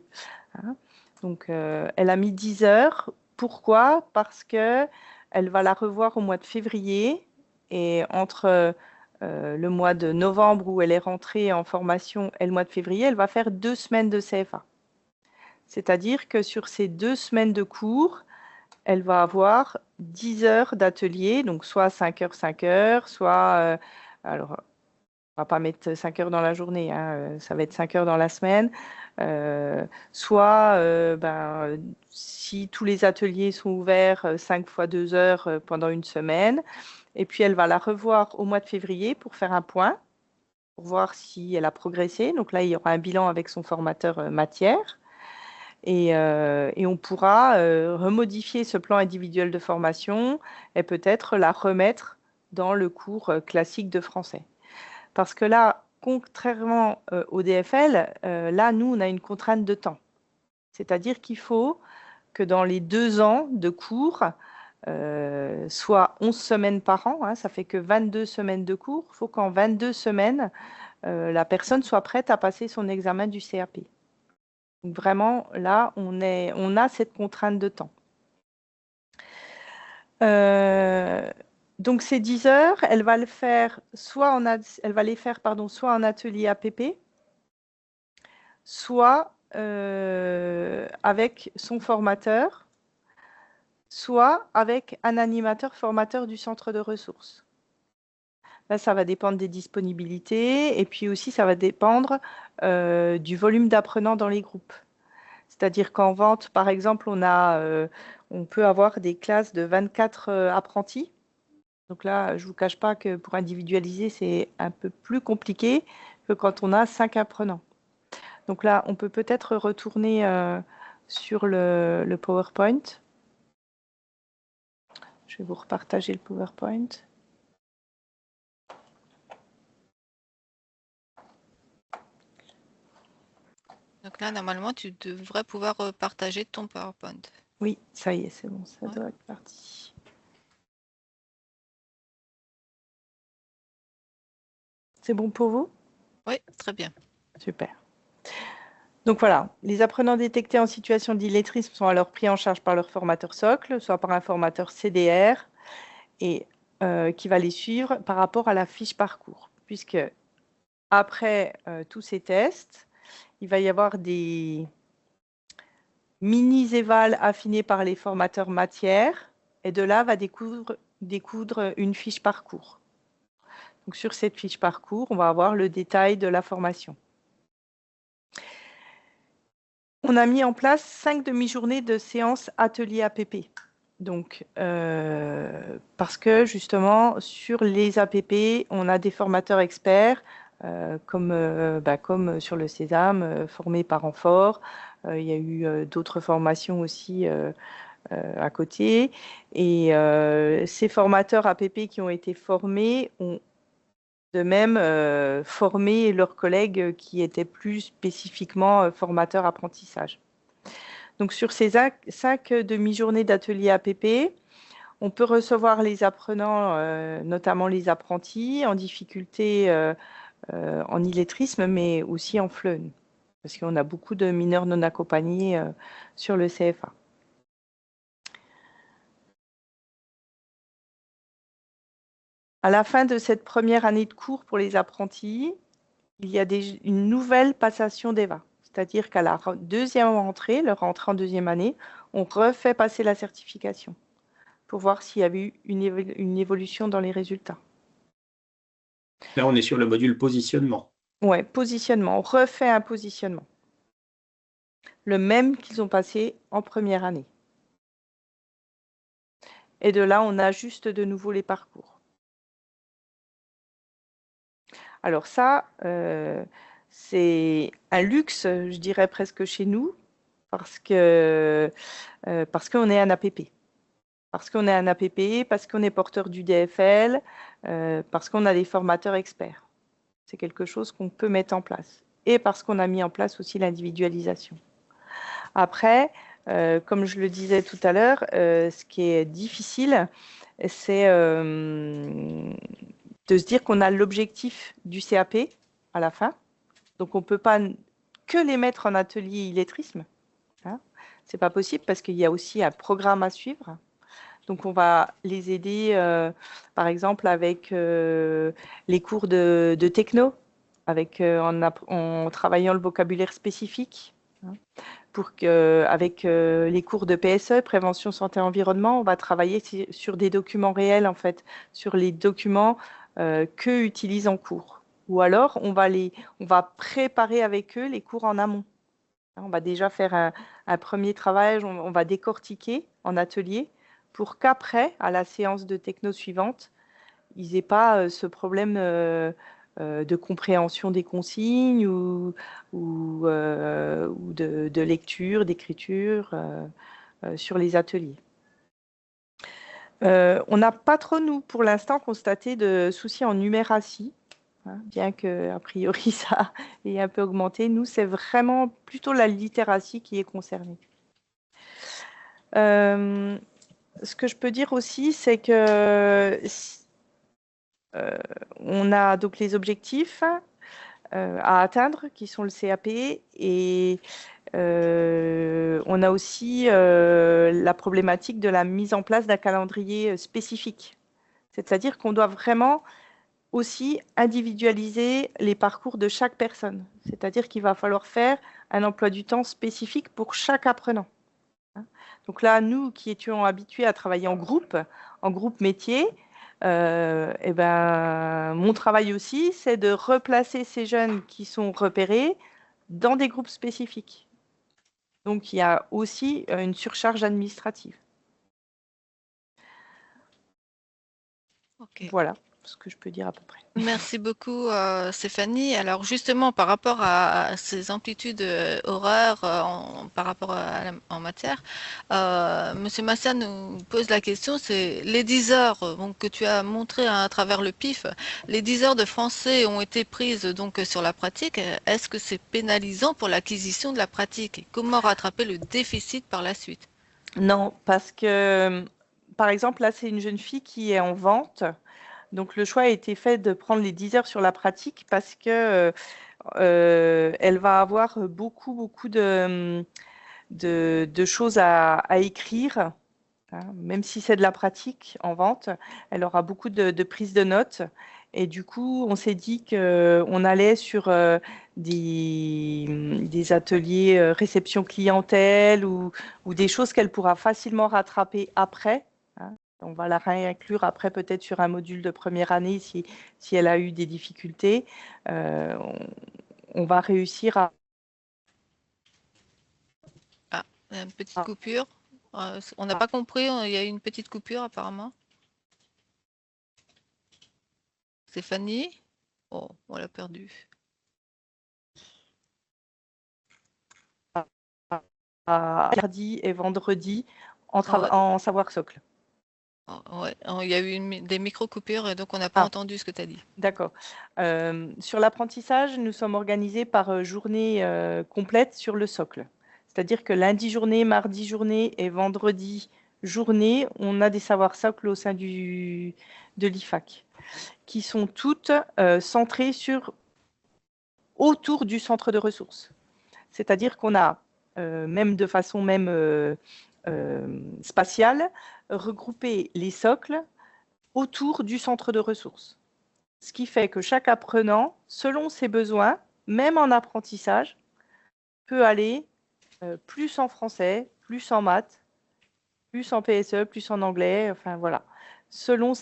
Hein. Donc, elle a mis 10 heures. Pourquoi? Parce qu'elle va la revoir au mois de février, et entre le mois de novembre où elle est rentrée en formation et le mois de février, elle va faire 2 semaines de CFA. C'est-à-dire que sur ces 2 semaines de cours, elle va avoir 10 heures d'atelier, donc soit 5 heures, 5 heures, soit, alors, on ne va pas mettre 5 heures dans la journée, hein, ça va être 5 heures dans la semaine, soit, si tous les ateliers sont ouverts, 5 fois 2 heures pendant une semaine, et puis elle va la revoir au mois de février pour faire un point, pour voir si elle a progressé. Donc là, il y aura un bilan avec son formateur matière. Et on pourra remodifier ce plan individuel de formation et peut-être la remettre dans le cours classique de français. Parce que là, contrairement au DFL, là, nous, on a une contrainte de temps. C'est-à-dire qu'il faut que dans les 2 ans de cours, soit 11 semaines par an, hein, ça fait que 22 semaines de cours, il faut qu'en 22 semaines, la personne soit prête à passer son examen du CAP. Donc vraiment, là, on a cette contrainte de temps. Donc ces 10 heures, elle va les faire soit en atelier APP, soit avec son formateur, soit avec un animateur formateur du centre de ressources. Là, ça va dépendre des disponibilités et puis aussi, ça va dépendre du volume d'apprenants dans les groupes. C'est-à-dire qu'en vente, par exemple, on peut avoir des classes de 24 apprentis. Donc là, je ne vous cache pas que pour individualiser, c'est un peu plus compliqué que quand on a 5 apprenants. Donc là, on peut peut-être retourner sur le PowerPoint. Je vais vous repartager le PowerPoint. Donc là, normalement, tu devrais pouvoir partager ton PowerPoint. Oui, ça y est, c'est bon, ça doit être parti. C'est bon pour vous? Oui, très bien. Super. Donc voilà, les apprenants détectés en situation d'illettrisme sont alors pris en charge par leur formateur socle, soit par un formateur CDR, et qui va les suivre par rapport à la fiche parcours. Puisque après tous ces tests, il va y avoir des mini-évals affinés par les formateurs matière, et de là va découdre une fiche parcours. Donc sur cette fiche parcours, on va avoir le détail de la formation. On a mis en place 5 demi-journées de séances atelier APP. Donc, parce que justement, sur les APP, on a des formateurs experts, comme sur le Sésame, formés par Renfort. Il y a eu d'autres formations aussi à côté. Et ces formateurs APP qui ont été formés ont de même formé leurs collègues qui étaient plus spécifiquement formateurs apprentissage. Donc sur ces 5 demi-journées d'atelier APP, on peut recevoir les apprenants, notamment les apprentis, en difficulté en illettrisme, mais aussi en FLEUN, parce qu'on a beaucoup de mineurs non accompagnés sur le CFA. À la fin de cette première année de cours pour les apprentis, il y a une nouvelle passation d'EVA. C'est-à-dire qu'à la deuxième rentrée, leur rentrée en deuxième année, on refait passer la certification pour voir s'il y avait eu une évolution dans les résultats. Là, on est sur le module positionnement. Oui, positionnement. On refait un positionnement. Le même qu'ils ont passé en première année. Et de là, on ajuste de nouveau les parcours. Alors ça, c'est un luxe, je dirais presque chez nous, parce qu'on est un APP. Parce qu'on est un APP, parce qu'on est porteur du DFL, parce qu'on a des formateurs experts. C'est quelque chose qu'on peut mettre en place. Et parce qu'on a mis en place aussi l'individualisation. Après, comme je le disais tout à l'heure, ce qui est difficile, c'est de se dire qu'on a l'objectif du CAP à la fin. Donc, on ne peut pas que les mettre en atelier illettrisme. Hein. Ce n'est pas possible parce qu'il y a aussi un programme à suivre. Donc, on va les aider, par exemple, avec les cours de techno, en travaillant le vocabulaire spécifique. Hein, avec les cours de PSE, prévention santé environnement, on va travailler sur des documents réels, en fait, sur les documents qu'eux utilisent en cours. Ou alors, on va préparer avec eux les cours en amont. On va déjà faire un premier travail, on va décortiquer en atelier pour qu'après, à la séance de techno suivante, ils n'aient pas ce problème de compréhension des consignes ou de lecture, d'écriture sur les ateliers. On n'a pas trop, nous, pour l'instant, constaté de soucis en numératie, hein, bien qu'a priori ça ait un peu augmenté. Nous, c'est vraiment plutôt la littératie qui est concernée. Ce que je peux dire aussi, c'est que on a donc les objectifs à atteindre, qui sont le CAP, et on a aussi la problématique de la mise en place d'un calendrier spécifique. C'est-à-dire qu'on doit vraiment aussi individualiser les parcours de chaque personne. C'est-à-dire qu'il va falloir faire un emploi du temps spécifique pour chaque apprenant. Donc là, nous qui étions habitués à travailler en groupe métier, mon travail aussi, c'est de replacer ces jeunes qui sont repérés dans des groupes spécifiques. Donc, il y a aussi une surcharge administrative. Okay. Voilà ce que je peux dire à peu près. Merci beaucoup, Stéphanie. Alors justement, par rapport à ces amplitudes horaires par rapport en matière, Monsieur Massa nous pose la question, c'est les 10 heures donc, que tu as montré à travers le PIF, les 10 heures de français ont été prises donc sur la pratique. Est-ce que c'est pénalisant pour l'acquisition de la pratique? Et comment rattraper le déficit par la suite? Non, parce que, par exemple, là, c'est une jeune fille qui est en vente. Donc, le choix a été fait de prendre les 10 heures sur la pratique parce que elle va avoir beaucoup de choses à écrire. Hein. Même si c'est de la pratique en vente, elle aura beaucoup de prises de notes. Et du coup, on s'est dit qu'on allait sur des ateliers réception clientèle ou des choses qu'elle pourra facilement rattraper après. Hein. On va la réinclure après peut-être sur un module de première année si elle a eu des difficultés. On va réussir à... Ah, une petite coupure. On n'a pas compris, il y a eu une petite coupure apparemment. Stéphanie? Oh, on l'a perdu. Mardi et vendredi en savoir socle. Ouais, il y a eu des micro-coupures et donc on n'a pas entendu ce que tu as dit. D'accord. Sur l'apprentissage, nous sommes organisés par journée complète sur le socle. C'est-à-dire que lundi journée, mardi journée et vendredi journée, on a des savoirs socles au sein de l'IFAC qui sont toutes centrées autour du centre de ressources. C'est-à-dire qu'on a, même de façon spatiale, regroupé les socles autour du centre de ressources. Ce qui fait que chaque apprenant, selon ses besoins, même en apprentissage, peut aller plus en français, plus en maths, plus en PSE, plus en anglais, enfin voilà, selon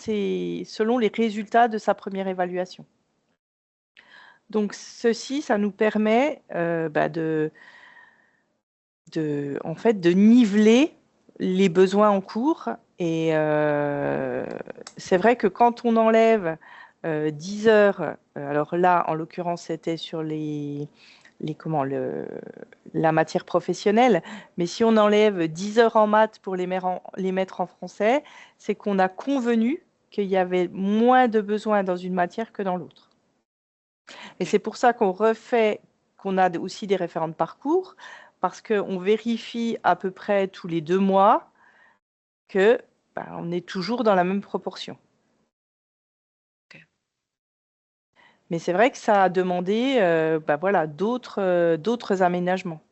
les résultats de sa première évaluation. Donc ceci, ça nous permet en fait, de niveler les besoins en cours. Et c'est vrai que quand on enlève 10 heures, alors là, en l'occurrence, c'était sur la matière professionnelle, mais si on enlève 10 heures en maths pour les mettre en français, c'est qu'on a convenu qu'il y avait moins de besoins dans une matière que dans l'autre. Et c'est pour ça qu'on a aussi des référents de parcours, parce qu'on vérifie à peu près tous les 2 mois que on est toujours dans la même proportion. Mais c'est vrai que ça a demandé d'autres aménagements.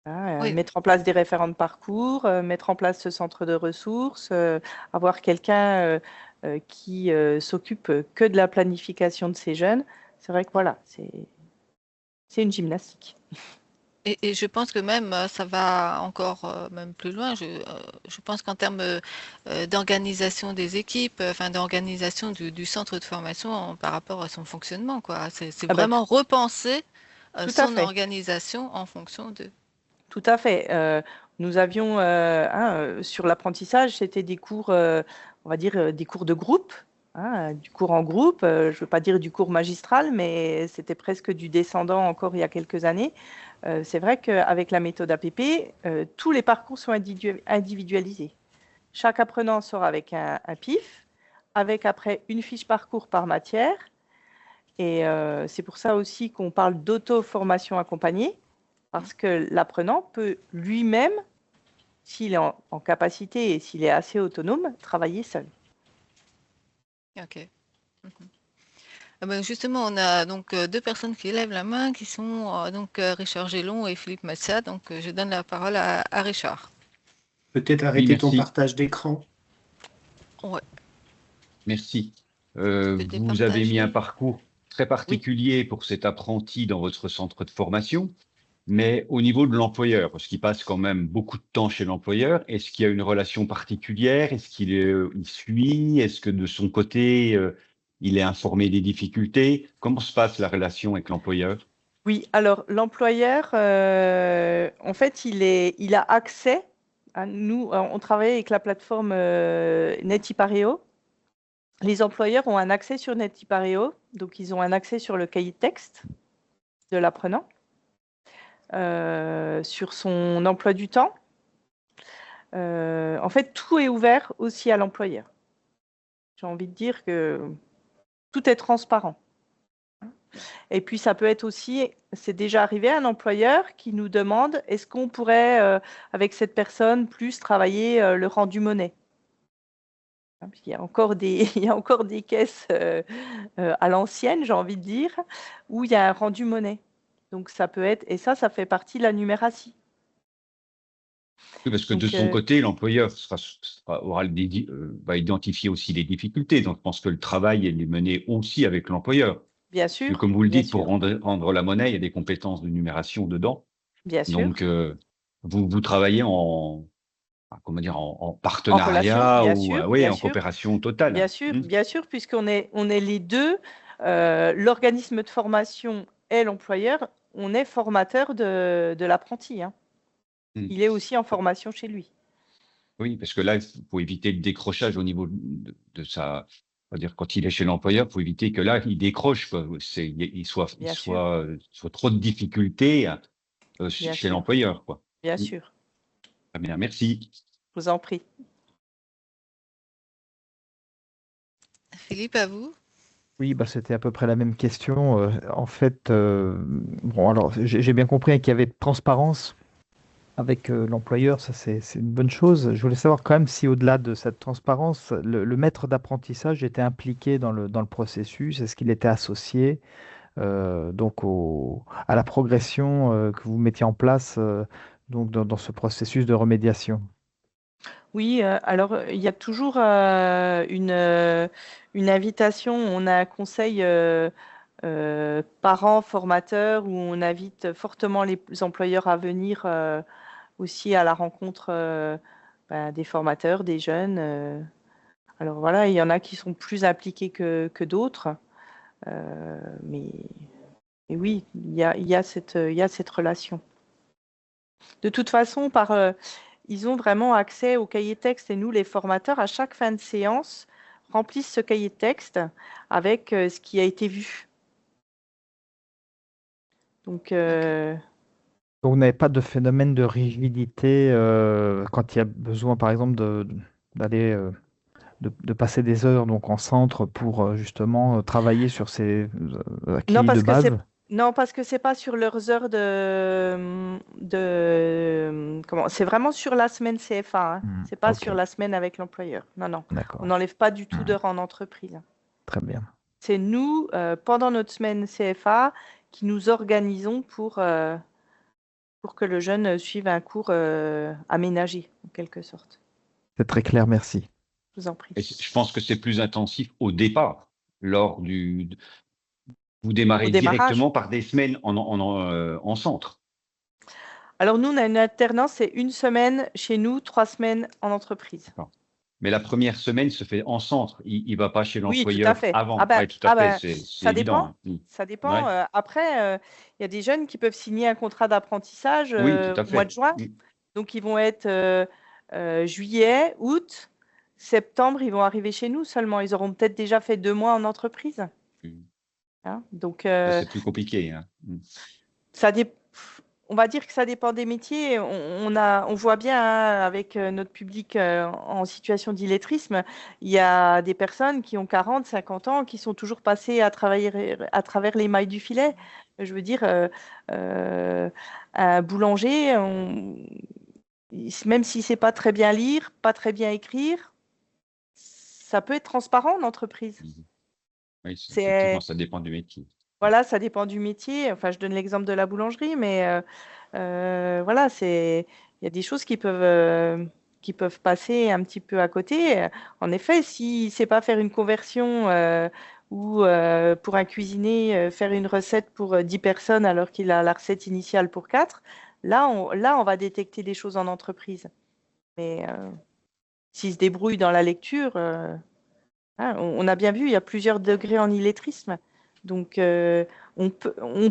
Oui. Mettre en place des référents de parcours, mettre en place ce centre de ressources, avoir quelqu'un qui s'occupe que de la planification de ces jeunes. C'est vrai que voilà, c'est une gymnastique. Et je pense que même ça va encore même plus loin. Je pense qu'en termes d'organisation des équipes, enfin d'organisation du centre de formation par rapport à son fonctionnement, quoi. C'est vraiment repenser son organisation en fonction de. Tout à fait. Nous avions sur l'apprentissage, c'était des cours, on va dire des cours de groupe, du cours en groupe. Je ne veux pas dire du cours magistral, mais c'était presque du descendant encore il y a quelques années. C'est vrai qu'avec la méthode APP, tous les parcours sont individualisés. Chaque apprenant sort avec un PIF, avec après une fiche parcours par matière. Et c'est pour ça aussi qu'on parle d'auto-formation accompagnée, parce que l'apprenant peut lui-même, s'il est en capacité et s'il est assez autonome, travailler seul. Ok. Justement, on a donc 2 personnes qui lèvent la main, qui sont donc Richard Gélon et Philippe Massat. Donc je donne la parole à Richard. Peut-être arrêter ton partage d'écran. Ouais. Merci. Vous avez mis un parcours très particulier pour cet apprenti dans votre centre de formation, mais au niveau de l'employeur, parce qu'il passe quand même beaucoup de temps chez l'employeur, est-ce qu'il y a une relation particulière? Est-ce qu'il il suit? Est-ce que de son côté, il est informé des difficultés? Comment se passe la relation avec l'employeur? Oui, alors l'employeur, en fait, il a accès. Nous, on travaille avec la plateforme NetIpareo. Les employeurs ont un accès sur NetIpareo, donc ils ont un accès sur le cahier de texte de l'apprenant, sur son emploi du temps. En fait, tout est ouvert aussi à l'employeur. J'ai envie de dire que tout est transparent. Et puis, ça peut être aussi, c'est déjà arrivé, un employeur qui nous demande, est-ce qu'on pourrait, avec cette personne, plus travailler le rendu monnaie? Il y a encore des caisses à l'ancienne, j'ai envie de dire, où il y a un rendu monnaie. Donc, ça peut être, et ça fait partie de la numératie. Oui, parce que de son côté, l'employeur va identifier aussi les difficultés. Donc, je pense que le travail est mené aussi avec l'employeur. Bien sûr. Et comme vous le dites, pour rendre la monnaie, il y a des compétences de numération dedans. Bien sûr. Donc, vous travaillez en partenariat en coopération totale. Bien sûr, puisqu'on est les deux, l'organisme de formation et l'employeur, on est formateur de l'apprenti. Il est aussi en formation chez lui. Oui, parce que là, il faut éviter le décrochage au niveau de sa... C'est-à-dire quand il est chez l'employeur, il faut éviter que là, il décroche, il soit trop de difficultés chez l'employeur. Bien sûr. Très bien, merci. Je vous en prie. Philippe, à vous. Oui, c'était à peu près la même question. En fait, alors j'ai bien compris qu'il y avait de transparence avec l'employeur, ça c'est une bonne chose. Je voulais savoir quand même si au-delà de cette transparence, le maître d'apprentissage était impliqué dans le processus, est-ce qu'il était associé donc à la progression que vous mettiez en place donc dans ce processus de remédiation? Oui, alors il y a toujours une invitation, on a un conseil parents, formateurs, où on invite fortement les employeurs à venir aussi à la rencontre des formateurs, des jeunes. Alors voilà, il y en a qui sont plus impliqués que d'autres, mais oui, il y a cette relation. De toute façon, ils ont vraiment accès au cahier texte et nous, les formateurs, à chaque fin de séance, remplissent ce cahier de texte avec ce qui a été vu. Donc, vous n'avez pas de phénomène de rigidité quand il y a besoin, par exemple, d'aller de passer des heures donc en centre pour justement travailler sur ces acquis non, parce de que c'est base? non, parce que c'est pas sur leurs heures comment, c'est vraiment sur la semaine CFA, hein. C'est pas Ok, sur la semaine avec l'employeur. Non, non. On d'accord. n'enlève pas du tout d'heures en entreprise. Très bien. C'est nous, pendant notre semaine CFA, qui nous organisons pour que le jeune suive un cours aménagé, en quelque sorte. C'est très clair, merci. Je vous en prie. Et je pense que c'est plus intensif au départ, vous démarrez Au démarrage. directement par des semaines en centre. Alors nous, on a une alternance, c'est 1 semaine chez nous, 3 semaines en entreprise. Mais la première semaine se fait en centre. Il ne va pas chez Oui, tout à l'employeur fait. avant. Ah ben, Ouais, tout à fait, c'est ça évident. dépend. hein. Ça dépend. Ouais. Après, il y a des jeunes qui peuvent signer un contrat d'apprentissage Oui, tout à au mois de fait. juin. Donc, ils vont être juillet, août, septembre, ils vont arriver chez nous seulement. Ils auront peut-être déjà fait 2 mois en entreprise. Hein, donc, C'est plus compliqué. hein. on va dire que ça dépend des métiers. On voit bien hein, avec notre public en situation d'illettrisme, il y a des personnes qui ont 40, 50 ans, qui sont toujours passées à travers les mailles du filet. Je veux dire, un boulanger, même s'il ne sait pas très bien lire, pas très bien écrire, ça peut être transparent en entreprise. Oui, effectivement, ça dépend du métier. Voilà, ça dépend du métier. Enfin, je donne l'exemple de la boulangerie, mais voilà, il y a des choses qui peuvent passer un petit peu à côté. En effet, s'il ne sait pas faire une conversion ou pour un cuisinier, faire une recette pour 10 personnes alors qu'il a la recette initiale pour 4, là, on va détecter des choses en entreprise. Mais s'il se débrouille dans la lecture, hein, on a bien vu, il y a plusieurs degrés en illettrisme. Donc, on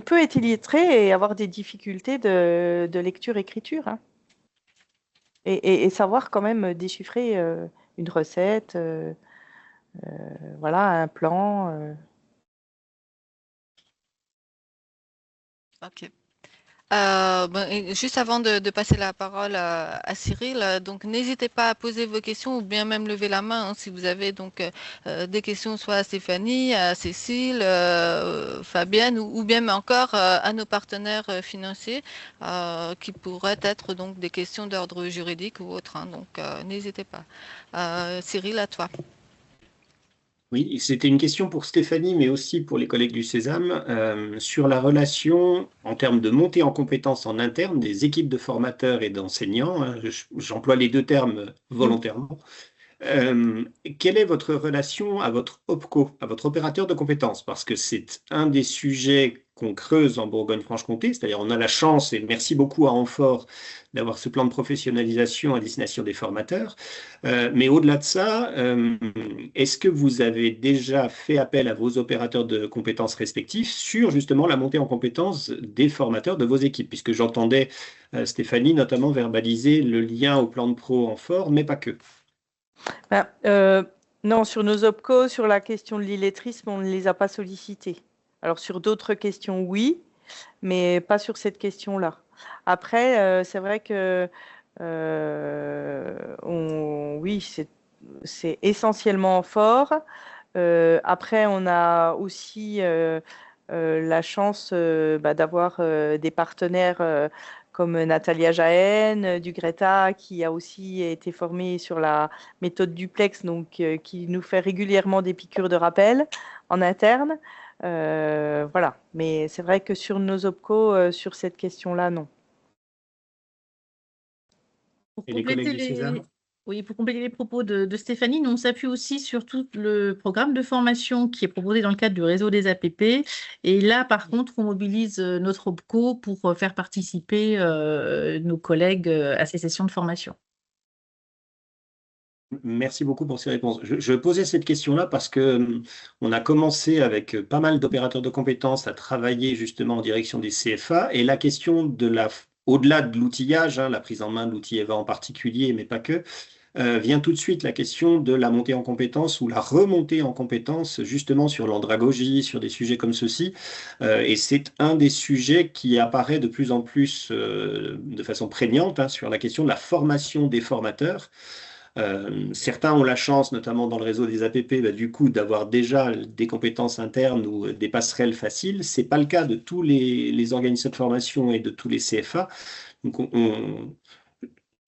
peut être illettré et avoir des difficultés de lecture-écriture. Hein. Et savoir quand même déchiffrer une recette, voilà, un plan. Ok. Juste avant de passer la parole à Cyril, donc n'hésitez pas à poser vos questions ou bien même lever la main hein, si vous avez donc des questions soit à Stéphanie, à Cécile, Fabienne ou bien encore à nos partenaires financiers qui pourraient être donc des questions d'ordre juridique ou autre. Hein, donc n'hésitez pas. Cyril, à toi. Oui, c'était une question pour Stéphanie, mais aussi pour les collègues du Sésame, sur la relation en termes de montée en compétences en interne des équipes de formateurs et d'enseignants. Hein, j'emploie les 2 termes volontairement. Quelle est votre relation à votre OPCO, à votre opérateur de compétences? Parce que c'est un des sujets qu'on creuse en Bourgogne-Franche-Comté, c'est-à-dire on a la chance, et merci beaucoup à Renfort, d'avoir ce plan de professionnalisation à destination des formateurs. Mais au-delà de ça, est-ce que vous avez déjà fait appel à vos opérateurs de compétences respectifs sur justement la montée en compétences des formateurs de vos équipes? Puisque j'entendais Stéphanie notamment verbaliser le lien au plan de pro Renfort, mais pas que. Non, sur nos OPCO, sur la question de l'illettrisme, on ne les a pas sollicités. Alors sur d'autres questions, oui, mais pas sur cette question-là. Après, c'est vrai que oui, c'est essentiellement fort. Après, on a aussi la chance d'avoir des partenaires comme Natalia Jahen du Greta, qui a aussi été formée sur la méthode duplex, donc qui nous fait régulièrement des piqûres de rappel en interne. Voilà, mais c'est vrai que sur nos OPCO, sur cette question-là, non. Et les collègues du Sésame? Oui, pour compléter les propos de Stéphanie, nous on s'appuie aussi sur tout le programme de formation qui est proposé dans le cadre du réseau des APP. Et là, par contre, on mobilise notre OPCO pour faire participer nos collègues à ces sessions de formation. Merci beaucoup pour ces réponses. Je posais cette question-là parce que on a commencé avec pas mal d'opérateurs de compétences à travailler justement en direction des CFA et la question de au-delà de l'outillage, hein, la prise en main de l'outil EVA en particulier, mais pas que, vient tout de suite la question de la montée en compétence ou la remontée en compétence, justement sur l'andragogie, sur des sujets comme ceci. Et c'est un des sujets qui apparaît de plus en plus de façon prégnante, hein, sur la question de la formation des formateurs. Certains ont la chance, notamment dans le réseau des APP, du coup, d'avoir déjà des compétences internes ou des passerelles faciles. Ce n'est pas le cas de tous les organismes de formation et de tous les CFA. Donc,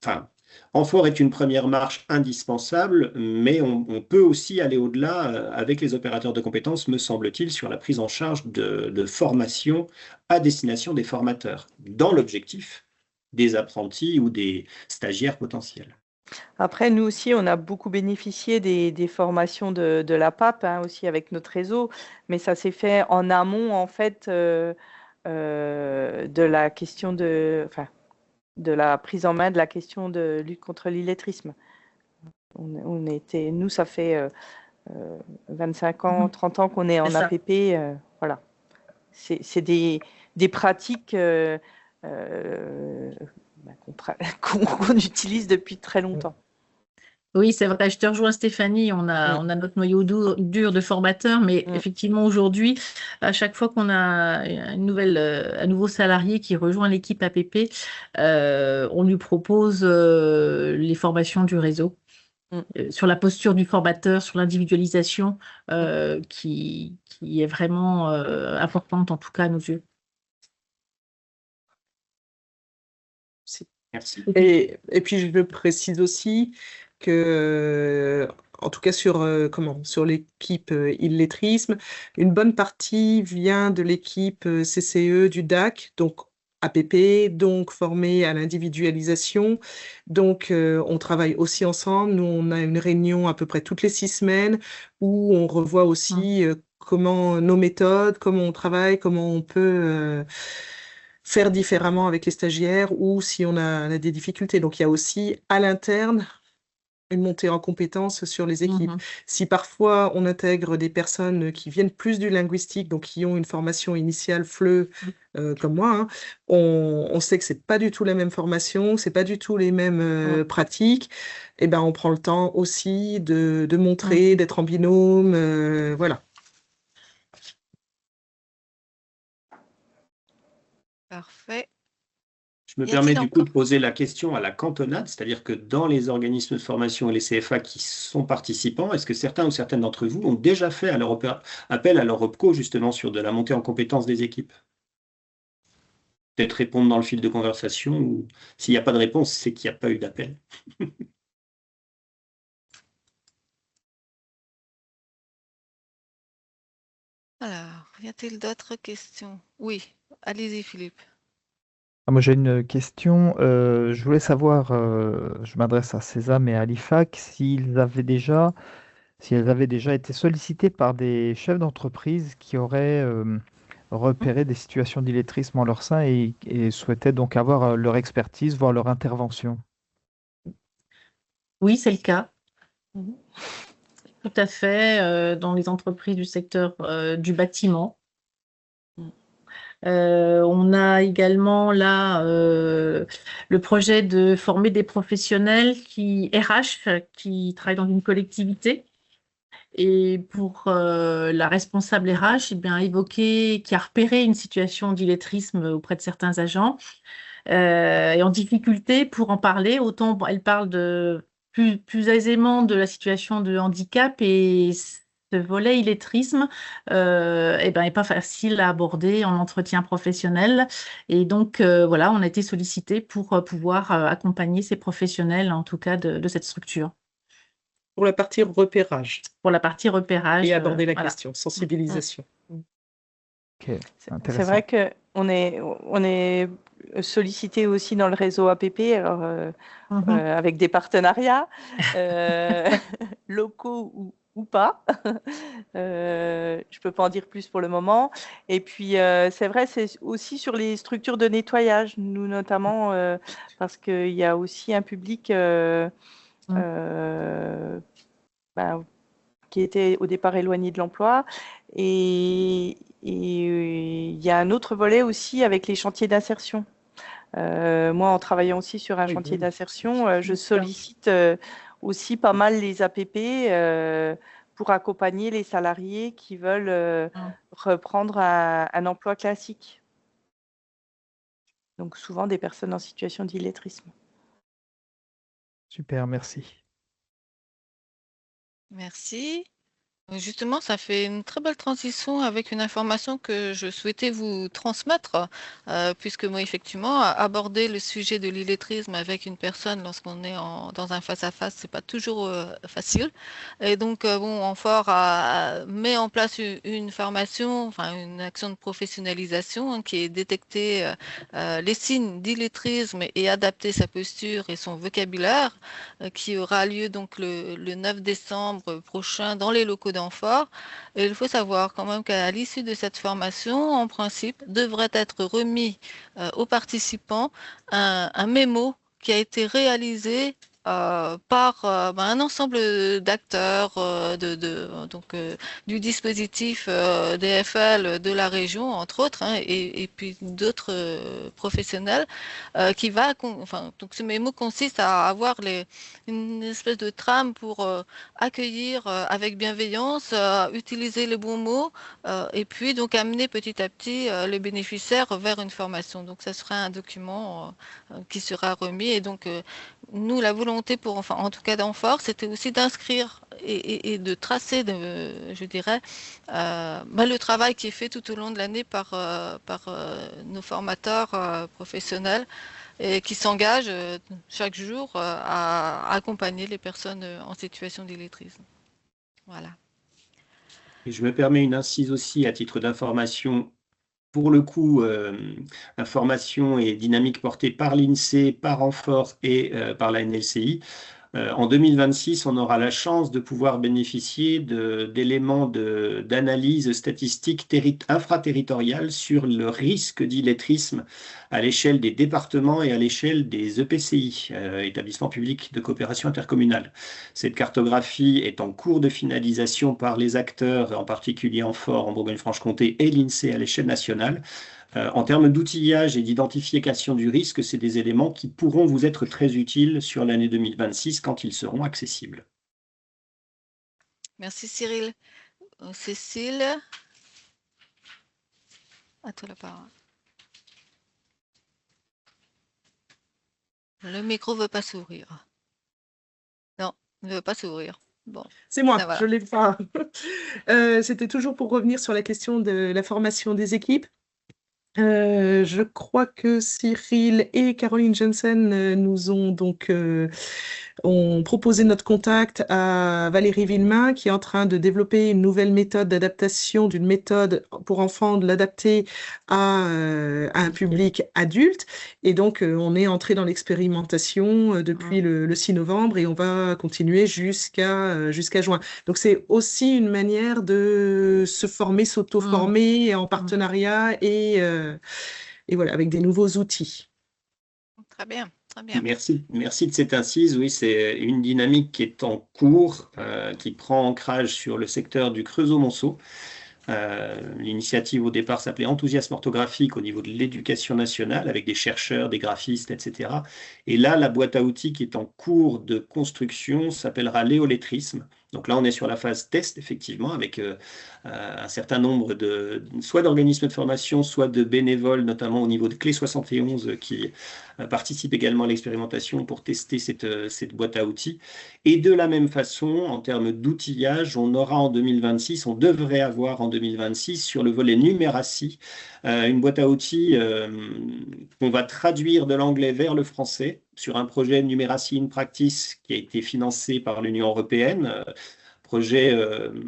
enfin, Amphore est une première marche indispensable, mais on peut aussi aller au-delà avec les opérateurs de compétences, me semble-t-il, sur la prise en charge de formation à destination des formateurs, dans l'objectif des apprentis ou des stagiaires potentiels. Après, nous aussi, on a beaucoup bénéficié des formations de la PAP, hein, aussi avec notre réseau, mais ça s'est fait en amont, en fait, de la question de la prise en main de la question de lutte contre l'illettrisme. Nous, ça fait 25 ans, 30 ans qu'on est en APP. Voilà. C'est des pratiques qu'on utilise depuis très longtemps. Oui, c'est vrai, je te rejoins Stéphanie, on a notre noyau dur de formateurs, mais effectivement aujourd'hui, à chaque fois qu'on a un nouveau salarié qui rejoint l'équipe APP, on lui propose les formations du réseau. Sur la posture du formateur, sur l'individualisation qui est vraiment importante, en tout cas à nos yeux. Merci. Et puis, je le précise aussi que, en tout cas sur l'équipe illettrisme, une bonne partie vient de l'équipe CCE du DAC, donc APP, donc formée à l'individualisation. Donc, on travaille aussi ensemble. Nous, on a une réunion à peu près toutes les 6 semaines où on revoit aussi comment nos méthodes, comment on travaille, comment on peut faire différemment avec les stagiaires ou si on a des difficultés. Donc, il y a aussi à l'interne une montée en compétences sur les équipes. Si parfois on intègre des personnes qui viennent plus du linguistique, donc qui ont une formation initiale FLE comme moi, hein, on sait que c'est pas du tout la même formation, c'est pas du tout les mêmes pratiques. Et ben on prend le temps aussi de montrer, d'être en binôme, voilà. Parfait. Je me permets du coup de poser la question à la cantonade, c'est-à-dire que dans les organismes de formation et les CFA qui sont participants, est-ce que certains ou certaines d'entre vous ont déjà fait appel à leur OPCO justement sur de la montée en compétences des équipes? Peut-être répondre dans le fil de conversation, ou s'il n'y a pas de réponse, c'est qu'il n'y a pas eu d'appel. Alors, y a-t-il d'autres questions? Oui, allez-y Philippe. Moi, j'ai une question. Je voulais savoir, je m'adresse à Sésame et à l'IFAC, si elles avaient déjà été sollicitées par des chefs d'entreprise qui auraient repéré des situations d'illettrisme en leur sein et souhaitaient donc avoir leur expertise, voire leur intervention. Oui, c'est le cas. Tout à fait, dans les entreprises du secteur du bâtiment. On a également là le projet de former des professionnels RH qui travaillent dans une collectivité. Et pour la responsable RH, qui a repéré une situation d'illettrisme auprès de certains agents et en difficulté pour en parler. Autant elle parle plus aisément de la situation de handicap et ce volet illettrisme est pas facile à aborder en entretien professionnel. Et donc, voilà, on a été sollicité pour pouvoir accompagner ces professionnels, en tout cas de cette structure. Pour la partie repérage. Pour la partie repérage. Et aborder la question, sensibilisation. Okay, c'est vrai qu'on est sollicité aussi dans le réseau APP, alors, avec des partenariats locaux ou pas. Je ne peux pas en dire plus pour le moment. Et puis, c'est vrai, c'est aussi sur les structures de nettoyage, nous notamment, parce qu'il y a aussi un public qui était au départ éloigné de l'emploi. Et il y a un autre volet aussi avec les chantiers d'insertion. Moi, en travaillant aussi sur un chantier d'insertion, je sollicite aussi pas mal les APP pour accompagner les salariés qui veulent reprendre un emploi classique. Donc souvent des personnes en situation d'illettrisme. Super, merci. Merci. Justement, ça fait une très belle transition avec une information que je souhaitais vous transmettre, puisque moi, effectivement, aborder le sujet de l'illettrisme avec une personne lorsqu'on est dans un face-à-face, c'est pas toujours facile. Et donc, bon, Amphore met en place une formation, enfin une action de professionnalisation qui est détecter les signes d'illettrisme et adapter sa posture et son vocabulaire, qui aura lieu donc le 9 décembre prochain dans les locaux d'Amphore. Et il faut savoir quand même qu'à l'issue de cette formation, en principe, devrait être remis aux participants un mémo qui a été réalisé par un ensemble d'acteurs donc du dispositif DFL de la région, entre autres, et puis d'autres professionnels qui va, donc ce mémo consiste à avoir une espèce de trame pour accueillir avec bienveillance, utiliser les bons mots et puis donc amener petit à petit les bénéficiaires vers une formation. Donc ça sera un document qui sera remis et donc nous, la volonté en tout cas d'Amphore, c'était aussi d'inscrire et de tracer, je dirais, le travail qui est fait tout au long de l'année par nos formateurs professionnels et qui s'engagent chaque jour à accompagner les personnes en situation d'illettrisme. Voilà. Et je me permets une incise aussi à titre d'information. Pour le coup, information et dynamique portée par l'INSEE, par Amphore et par la NLCI. En 2026, on aura la chance de pouvoir bénéficier d'éléments d'analyse statistique infraterritoriale sur le risque d'illettrisme à l'échelle des départements et à l'échelle des EPCI, établissements publics de coopération intercommunale. Cette cartographie est en cours de finalisation par les acteurs, en particulier Amphore en Bourgogne-Franche-Comté et l'INSEE à l'échelle nationale. En termes d'outillage et d'identification du risque, c'est des éléments qui pourront vous être très utiles sur l'année 2026 quand ils seront accessibles. Merci Cyril. Cécile, à toi la parole. Le micro ne veut pas s'ouvrir. Non, il ne veut pas s'ouvrir. Bon. C'est moi, voilà. Je ne l'ai pas. C'était toujours pour revenir sur la question de la formation des équipes. Je crois que Cyril et Caroline Jensen nous ont donc ont proposé notre contact à Valérie Villemain qui est en train de développer une nouvelle méthode d'adaptation d'une méthode pour enfants, de l'adapter à un public adulte. Et donc, on est entré dans l'expérimentation depuis le 6 novembre et on va continuer jusqu'à juin. Donc, c'est aussi une manière de se former, s'auto-former en partenariat et voilà, avec des nouveaux outils. Très bien. Bien. Merci de cette incise. Oui, c'est une dynamique qui est en cours, qui prend ancrage sur le secteur du Creusot-Monceau. L'initiative au départ s'appelait Enthousiasme orthographique au niveau de l'éducation nationale avec des chercheurs, des graphistes, etc. Et là, la boîte à outils qui est en cours de construction s'appellera Léolettrisme. Donc là, on est sur la phase test, effectivement, avec un certain nombre soit d'organismes de formation, soit de bénévoles, notamment au niveau de Clé 71, qui participent également à l'expérimentation pour tester cette boîte à outils. Et de la même façon, en termes d'outillage, on devrait avoir en 2026 sur le volet numératie, une boîte à outils qu'on va traduire de l'anglais vers le français sur un projet Numératie in Practice qui a été financé par l'Union européenne. Projet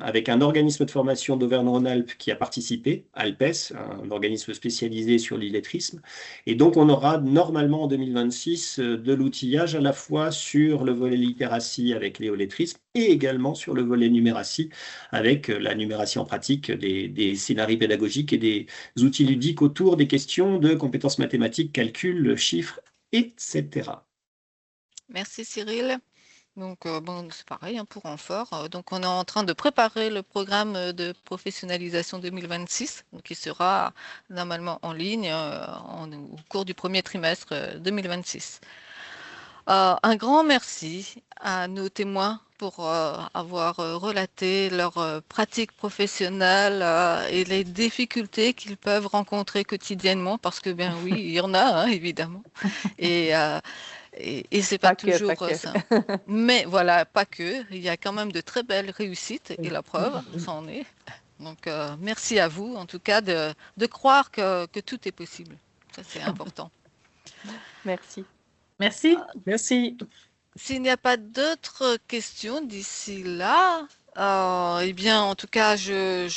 avec un organisme de formation d'Auvergne-Rhône-Alpes qui a participé, Alpes, un organisme spécialisé sur l'illettrisme. Et donc, on aura normalement en 2026 de l'outillage à la fois sur le volet littératie avec Léolettrisme et également sur le volet numératie avec la numératie en pratique, des scénarios pédagogiques et des outils ludiques autour des questions de compétences mathématiques, calcul, chiffres, etc. Merci Cyril. Donc, c'est pareil pour Amphore. Donc, on est en train de préparer le programme de professionnalisation 2026, qui sera normalement en ligne au cours du premier trimestre 2026. Un grand merci à nos témoins pour avoir relaté leurs pratiques professionnelles et les difficultés qu'ils peuvent rencontrer quotidiennement, parce que bien oui, il y en a, hein, évidemment. Et c'est pas toujours simple. Mais voilà, pas que. Il y a quand même de très belles réussites, et la preuve, c'en est. Donc, merci à vous, en tout cas, de croire que tout est possible. Ça, c'est important. Merci. Merci. Merci. S'il n'y a pas d'autres questions d'ici là, eh bien, en tout cas, je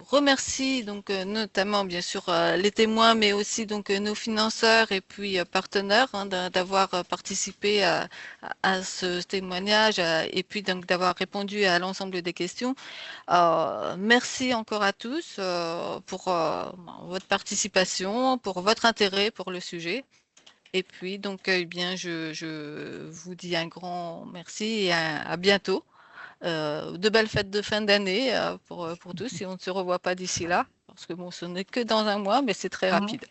remercie donc notamment bien sûr les témoins, mais aussi donc nos financeurs et puis partenaires hein, d'avoir participé à ce témoignage et puis donc d'avoir répondu à l'ensemble des questions. Merci encore à tous pour votre participation, pour votre intérêt pour le sujet. Et puis, donc, eh bien, je vous dis un grand merci et à bientôt. De belles fêtes de fin d'année pour tous, si on ne se revoit pas d'ici là, parce que bon, ce n'est que dans un mois, mais c'est très rapide.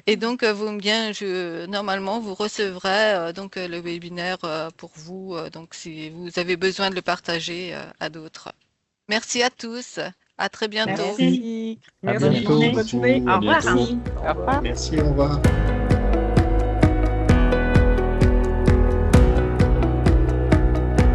Et donc, normalement, vous recevrez donc le webinaire pour vous, donc si vous avez besoin de le partager à d'autres. Merci à tous. À très bientôt. Merci. À Merci. bientôt. Bonne journée. Au revoir. Merci, au revoir.